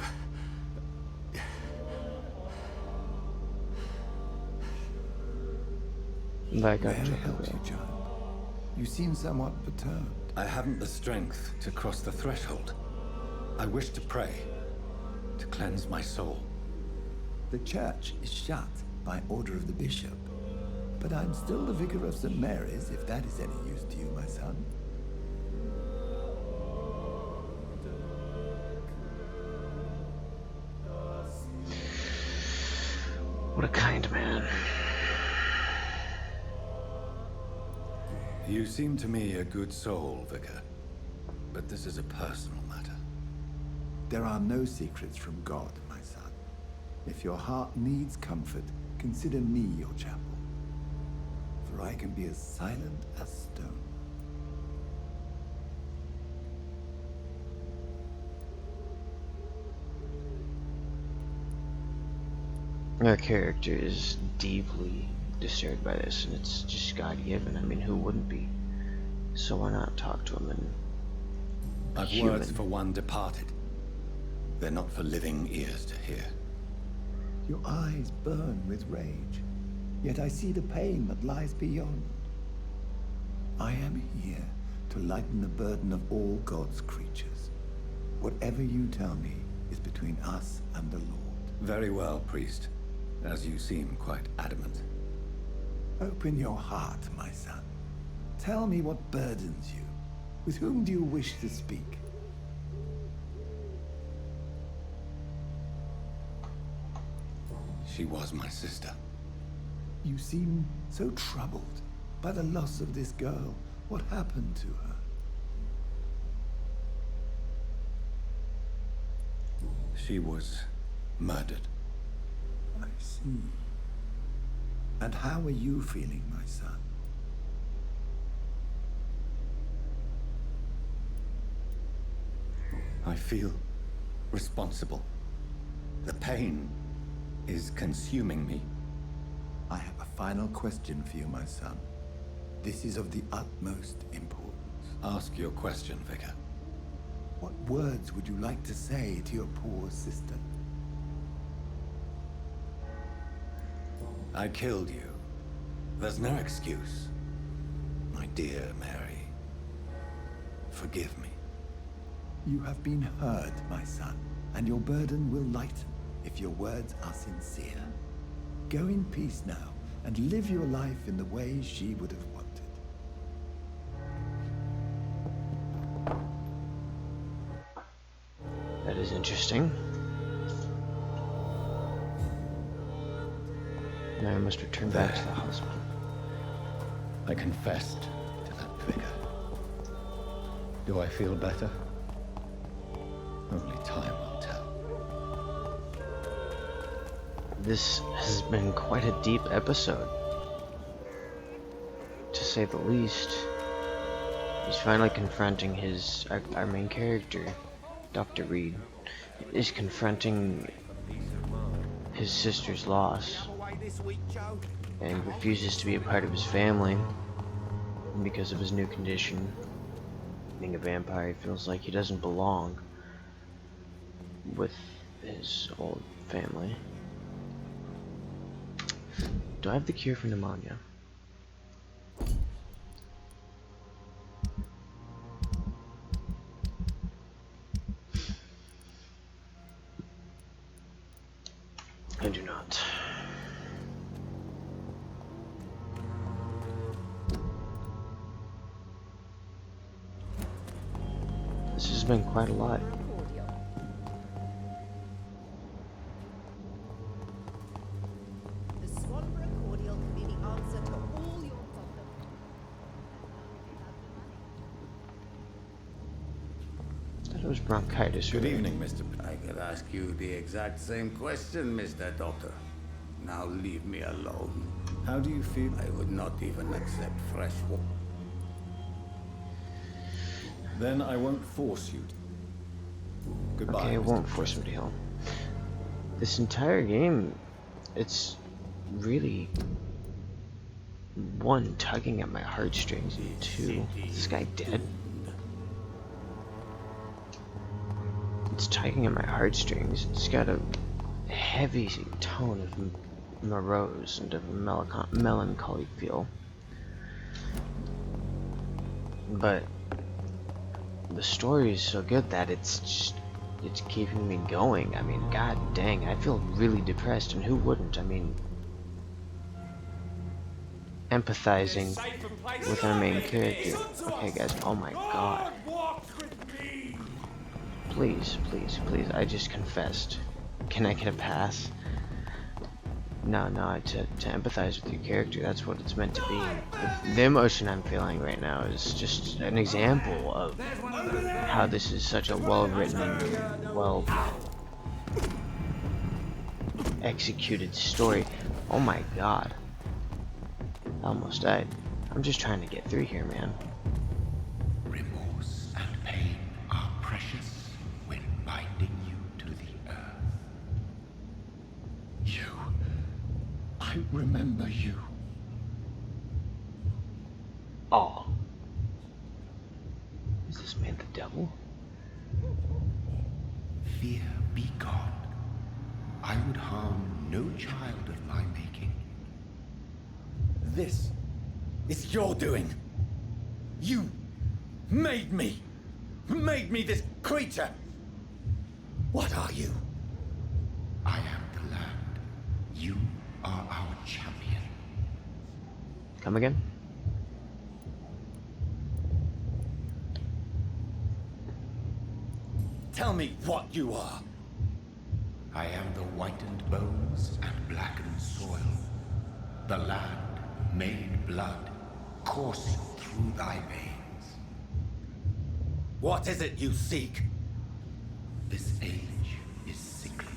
May I help you, child? You seem somewhat perturbed. I haven't the strength to cross the threshold. I wish to pray, to cleanse my soul. The church is shut by order of the bishop, but I'm still the vicar of St. Mary's, if that is any use to you, my son. What a kind man. You seem to me a good soul, Vicar. But this is a personal matter. There are no secrets from God, my son. If your heart needs comfort, consider me your chapel. For I can be as silent as stone. Our character is deeply disturbed by this, and it's just God-given. I mean, who wouldn't be? So why not talk to him and I've words for one departed. They're not for living ears to hear. Your eyes burn with rage, yet I see the pain that lies beyond. I am here to lighten the burden of all God's creatures. Whatever you tell me is between us and the Lord. Very well, priest, as you seem quite adamant. Open your heart, my son. Tell me what burdens you. With whom do you wish to speak? She was my sister. You seem so troubled by the loss of this girl. What happened to her? She was murdered. I see. And how are you feeling, my son? I feel responsible. The pain is consuming me. I have a final question for you, my son. This is of the utmost importance. Ask your question, Vicar. What words would you like to say to your poor sister? I killed you. There's no excuse. My dear Mary, forgive me. You have been heard, my son, and your burden will lighten if your words are sincere. Go in peace now, and live your life in the way she would have wanted. That is interesting. Now I must return back to the hospital. I confessed to that vicar. Do I feel better? Only time will tell. This has been quite a deep episode, to say the least. He's finally confronting our main character, Dr. Reed, is confronting his sister's loss and refuses to be a part of his family because of his new condition. being a vampire. He feels like he doesn't belong with his old family. Do I have the cure for pneumonia? I do not. This has been quite a lot. The Swanborough cordial can be the answer to all your problems. I thought it was bronchitis. Good really. evening, Mr. I could ask you the exact same question, Mr. Doctor. Now leave me alone. How do you feel? I would not even accept fresh water. Then I won't force you. Goodbye. Okay, I won't force him to heal. This entire game, it's really, one, tugging at my heartstrings, and two, is this guy dead? It's tugging at my heartstrings. It's got a heavy tone of morose and of a melancholy feel. But the story is so good that it's keeping me going. I mean, god dang, I feel really depressed, and who wouldn't? I mean, empathizing with our main character. Okay, guys, oh my god. Please, please, please, I just confessed. Can I get a pass? No, to empathize with your character, that's what it's meant to be. The emotion I'm feeling right now is just an example of how this is such a well-written and well executed story. Oh my god. I almost died. I'm just trying to get through here, man. Remorse and pain are precious when binding you to the earth. You. I remember you. Oh. Is this man the devil? Fear be gone. I would harm no child of my making. This is your doing. You made me this creature. What are you? I am the land. You are our champion. Come again? Tell me what you are. I am the whitened bones and blackened soil. The land made blood coursing through thy veins. What is it you seek? This age is sickly.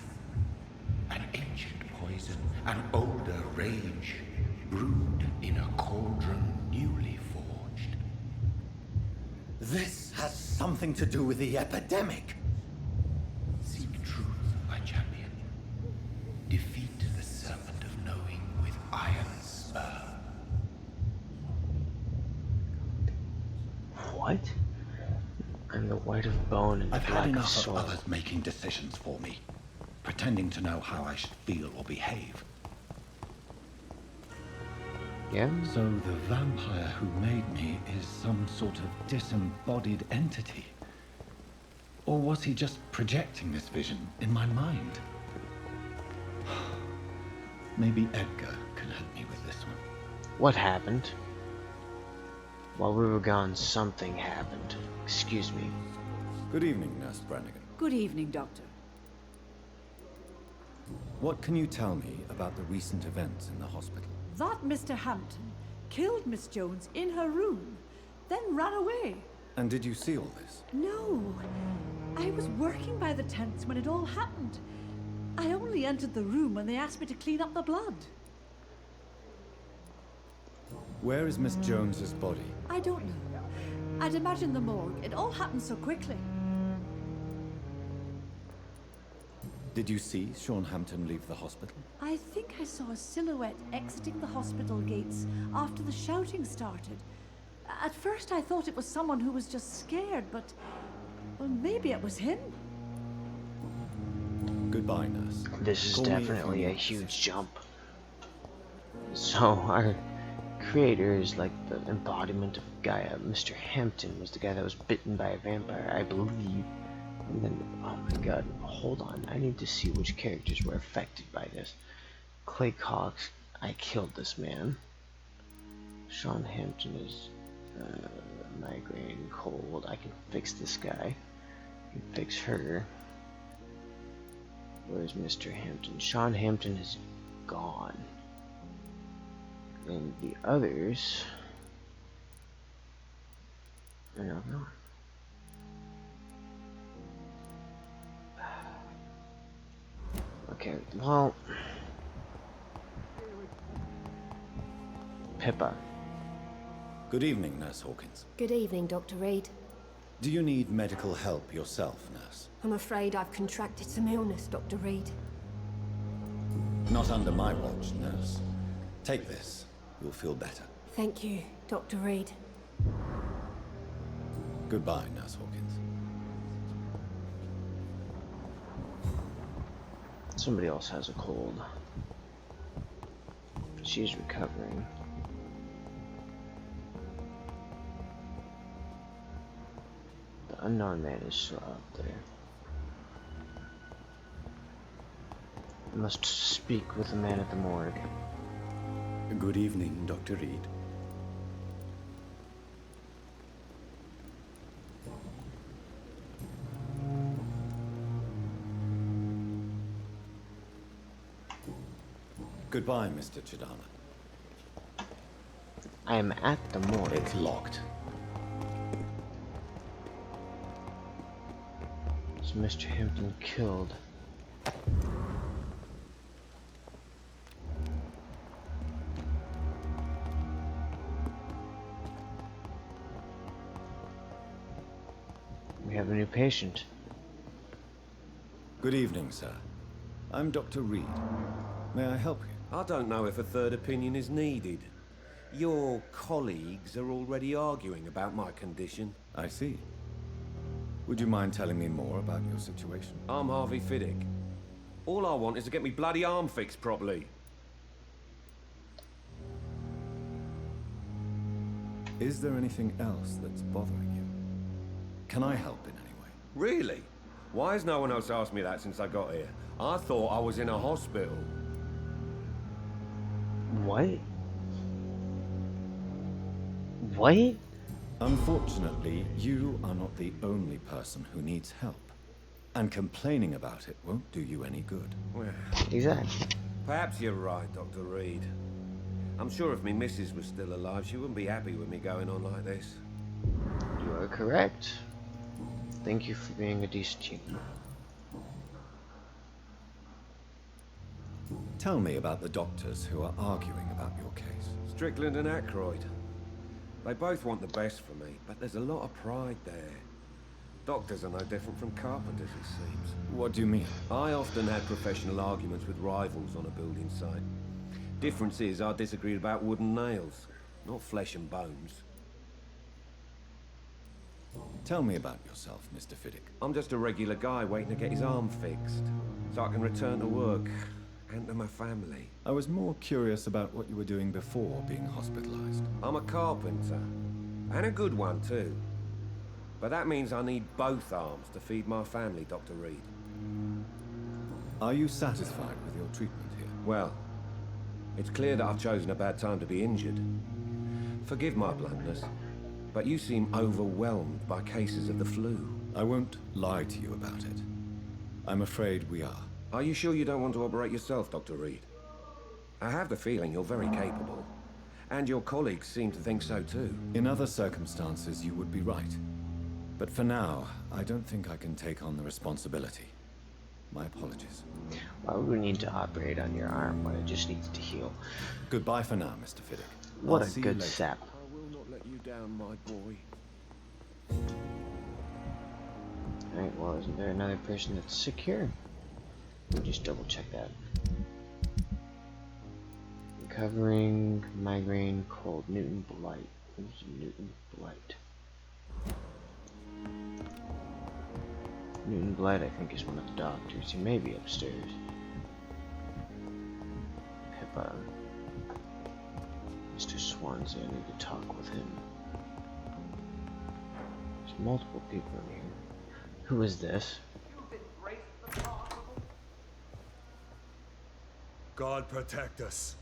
An ancient poison, an older rage, brewed in a cauldron newly forged. This has something to do with the epidemic. Seek truth, my champion. Defeat the serpent of knowing with iron spur. What? I'm the white of bone and the I've had black of enough soil. of others making decisions for me, pretending to know how I should feel or behave. Yeah? So the vampire who made me is some sort of disembodied entity? Or was he just projecting this vision in my mind? Maybe Edgar can help me with this one. What happened? While we were gone, something happened. Excuse me. Good evening, Nurse Brannigan. Good evening, Doctor. What can you tell me about the recent events in the hospital? That Mr. Hampton killed Miss Jones in her room, then ran away. And did you see all this? No. I was working by the tents when it all happened. I only entered the room when they asked me to clean up the blood. Where is Miss Jones's body? I don't know. I'd imagine the morgue. It all happened so quickly. Did you see Sean Hampton leave the hospital? I think I saw a silhouette exiting the hospital gates after the shouting started. At first I thought it was someone who was just scared, but... well, maybe it was him. Goodbye, nurse. This is Call me if you definitely need a huge jump. So, our creator is like the embodiment of Gaia. Mr. Hampton was the guy that was bitten by a vampire, I believe. And then, oh my god, hold on. I need to see which characters were affected by this. Clay Cox, I killed this man. Sean Hampton is migraine, cold. I can fix this guy. I can fix her. Where's Mr. Hampton? Sean Hampton is gone. And the others, I don't know. Okay, well, Pippa. Good evening, Nurse Hawkins. Good evening, Dr. Reed. Do you need medical help yourself, nurse? I'm afraid I've contracted some illness, Dr. Reed. Not under my watch, nurse. Take this. You'll feel better. Thank you, Dr. Reed. Goodbye, Nurse Hawkins. Somebody else has a cold. She's recovering. The unknown man is still out there. I must speak with the man at the morgue. Good evening, Dr. Reed. Goodbye, Mr. Chidana. I am at the morgue. It's locked. Is Mr. Hampton killed? We have a new patient. Good evening, sir. I'm Dr. Reed. May I help you? I don't know if a third opinion is needed. Your colleagues are already arguing about my condition. I see. Would you mind telling me more about your situation? I'm Harvey Fiddick. All I want is to get me bloody arm fixed properly. Is there anything else that's bothering you? Can I help in any way? Really? Why has no one else asked me that since I got here? I thought I was in a hospital. What? What? Unfortunately, you are not the only person who needs help. And complaining about it won't do you any good. Well, exactly. Perhaps you're right, Dr. Reed. I'm sure if me missus was still alive, she wouldn't be happy with me going on like this. You are correct. Thank you for being a decent human. Tell me about the doctors who are arguing about your case. Strickland and Aykroyd. They both want the best for me, but there's a lot of pride there. Doctors are no different from carpenters, it seems. What do you mean? I often had professional arguments with rivals on a building site. Difference is, I disagreed about wooden nails, not flesh and bones. Tell me about yourself, Mr. Fiddick. I'm just a regular guy waiting to get his arm fixed, so I can return to work and to my family. I was more curious about what you were doing before being hospitalized. I'm a carpenter, and a good one too. But that means I need both arms to feed my family, Dr. Reed. Are you satisfied with your treatment here? Well, it's clear that I've chosen a bad time to be injured. Forgive my bluntness, but you seem overwhelmed by cases of the flu. I won't lie to you about it. I'm afraid we are. Are you sure you don't want to operate yourself, Dr. Reed? I have the feeling you're very capable. And your colleagues seem to think so too. In other circumstances, you would be right. But for now, I don't think I can take on the responsibility. My apologies. Why would we need to operate on your arm when it just needs to heal? Goodbye for now, Mr. Fiddick. What I'll a see good you later. sap. I will not let you down, my boy. Alright, well, isn't there another person that's secure? We'll just double check that. Recovering, migraine, cold, Newton, blight. Who's Newton Blight? Newton Blight, I think, is one of the doctors. He may be upstairs. Pippa. Mr. Swansea, I need to talk with him. There's multiple people in here. Who is this? God protect us.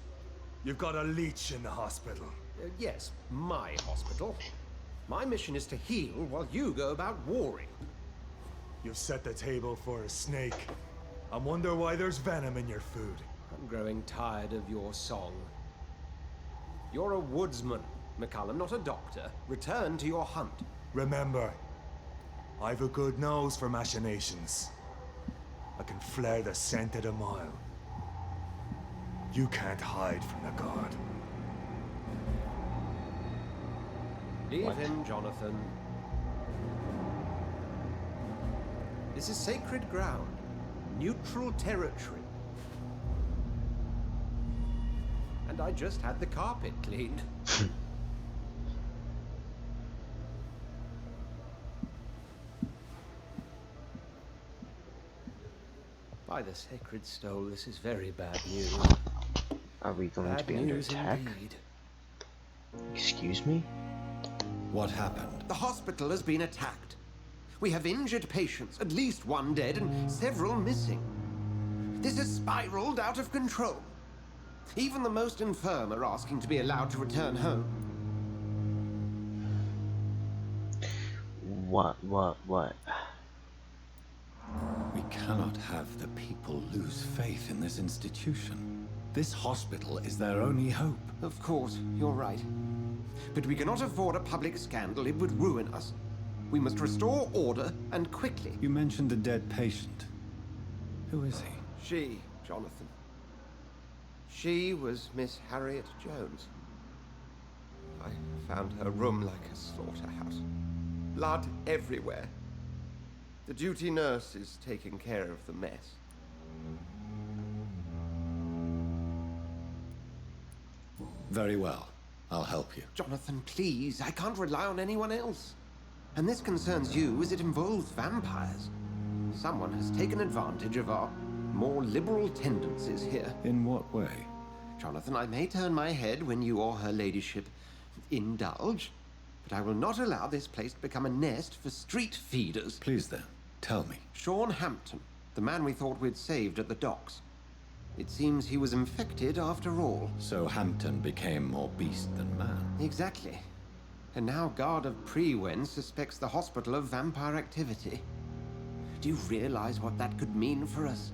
You've got a leech in the hospital. Yes, my hospital. My mission is to heal while you go about warring. You've set the table for a snake. I wonder why there's venom in your food. I'm growing tired of your song. You're a woodsman, McCallum, not a doctor. Return to your hunt. Remember, I've a good nose for machinations. I can flare the scent at a mile. You can't hide from the god. Leave him, Jonathan. This is sacred ground. Neutral territory. And I just had the carpet cleaned. By the sacred stone, this is very bad news. Are we going to be under attack? Indeed. Excuse me? What happened? The hospital has been attacked. We have injured patients, at least one dead and several missing. This has spiraled out of control. Even the most infirm are asking to be allowed to return home. What? We cannot have the people lose faith in this institution. This hospital is their only hope. Of course, you're right. But we cannot afford a public scandal. It would ruin us. We must restore order, and quickly. You mentioned a dead patient. Who is he? She, Jonathan. She was Miss Harriet Jones. I found her room like a slaughterhouse. Blood everywhere. The duty nurse is taking care of the mess. Very well. I'll help you. Jonathan, please. I can't rely on anyone else. And this concerns you as it involves vampires. Someone has taken advantage of our more liberal tendencies here. In what way? Jonathan, I may turn my head when you or her ladyship indulge, but I will not allow this place to become a nest for street feeders. Please then, tell me. Sean Hampton, the man we thought we'd saved at the docks. It seems he was infected after all. So Hampton became more beast than man. Exactly. And now Guard of Prewen suspects the hospital of vampire activity. Do you realize what that could mean for us?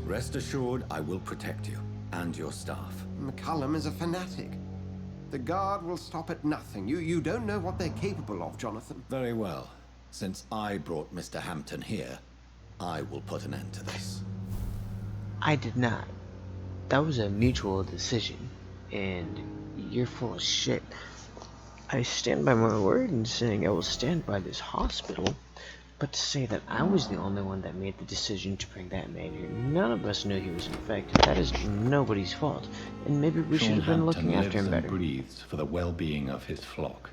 Rest assured, I will protect you and your staff. McCallum is a fanatic. The Guard will stop at nothing. You don't know what they're capable of, Jonathan. Very well. Since I brought Mr. Hampton here, I will put an end to this. I did not. That was a mutual decision, and you're full of shit. I stand by my word in saying I will stand by this hospital, but to say that I was the only one that made the decision to bring that man here, none of us knew he was infected. That is nobody's fault, and maybe we should have been looking after him better. Sean Hampton lives and breathes for the well-being of his flock.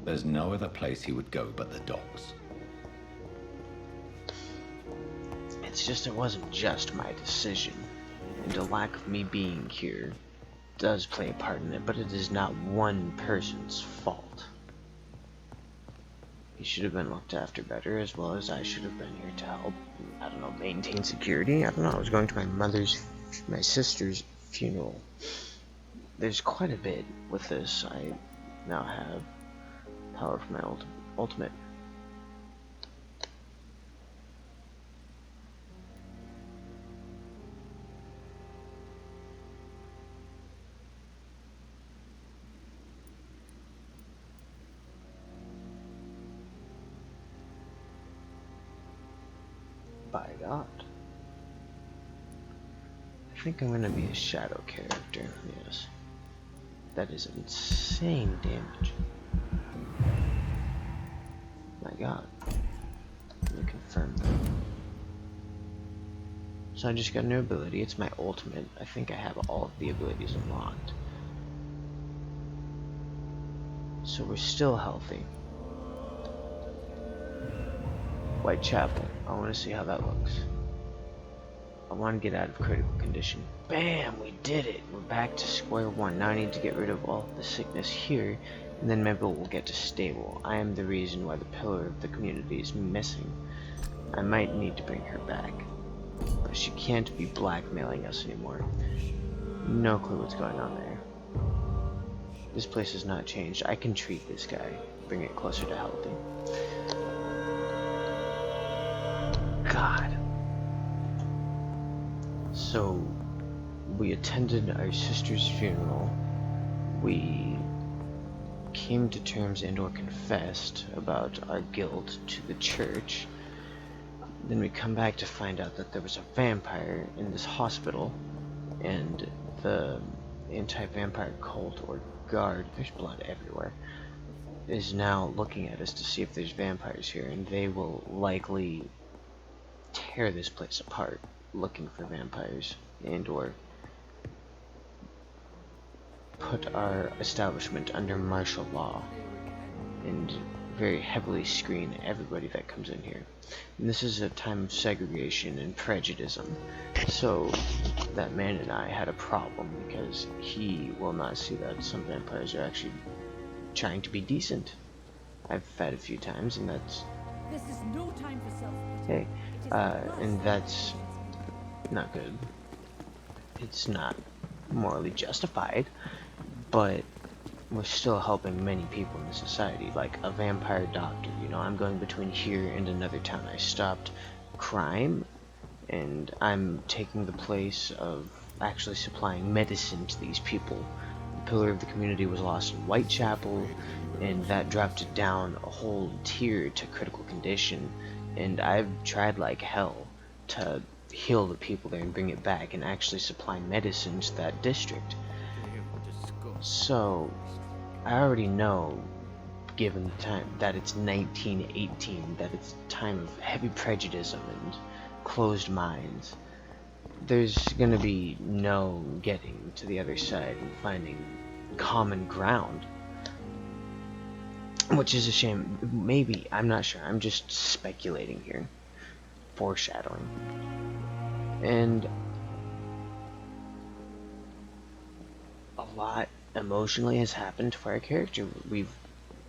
There's no other place he would go but the docks. It's just it wasn't just my decision, and the lack of me being here does play a part in it, but it is not one person's fault. He should have been looked after better, as well as I should have been here to help, I don't know, maintain security. I don't know, I was going to my sister's funeral. There's quite a bit with this. I now have power for my ultimate. By God. I think I'm gonna be a shadow character, yes. That is insane damage. My God. Let me confirm that. So I just got a new ability. It's my ultimate. I think I have all of the abilities unlocked. So we're still healthy. Whitechapel. I want to see how that looks. I want to get out of critical condition. Bam! We did it! We're back to square one. Now I need to get rid of all the sickness here, and then maybe we'll get to stable. I am the reason why the pillar of the community is missing. I might need to bring her back. But she can't be blackmailing us anymore. No clue what's going on there. This place has not changed. I can treat this guy. Bring it closer to healthy. God. So, we attended our sister's funeral. We came to terms and or confessed about our guilt to the church. Then we come back to find out that there was a vampire in this hospital, and the anti-vampire cult or guard, there's blood everywhere, is now looking at us to see if there's vampires here, and they will likely tear this place apart looking for vampires and or put our establishment under martial law and very heavily screen everybody that comes in here. And this is a time of segregation and prejudice, so that man and I had a problem because he will not see that some vampires are actually trying to be decent. I've fed a few times, and that's This is no time for self-pity. hey, and that's not good. It's not morally justified, but we're still helping many people in the society, like a vampire doctor. You know, I'm going between here and another town. I stopped crime, and I'm taking the place of actually supplying medicine to these people. The pillar of the community was lost in Whitechapel, and that dropped it down a whole tier to critical condition, and I've tried like hell to heal the people there and bring it back and actually supply medicine to that district. So I already know, given the time that it's 1918, that it's a time of heavy prejudice and closed minds. There's gonna be no getting to the other side and finding common ground, which is a shame. Maybe, I'm not sure, I'm just speculating here, foreshadowing. And a lot emotionally has happened to our character. We've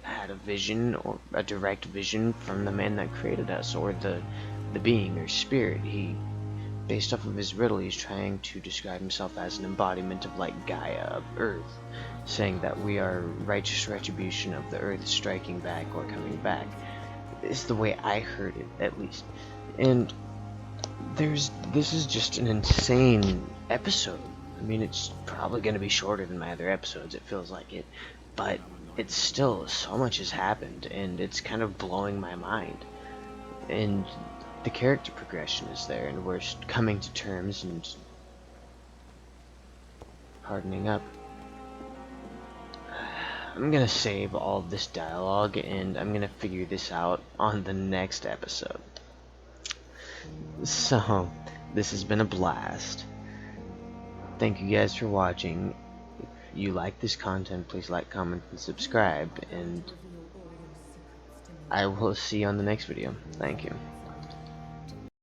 had a vision, or a direct vision from the man that created us, or the being or spirit. He, based off of his riddle, he's trying to describe himself as an embodiment of like Gaia, of Earth, saying that we are righteous retribution of the Earth striking back or coming back. It's the way I heard it, at least. And this is just an insane episode. I mean, it's probably going to be shorter than my other episodes, it feels like it, but it's still, so much has happened, and it's kind of blowing my mind. And the character progression is there, and we're coming to terms and hardening up. I'm gonna save all of this dialogue, and I'm gonna figure this out on the next episode. So, this has been a blast. Thank you guys for watching. If you like this content, please like, comment, and subscribe, and I will see you on the next video. Thank you.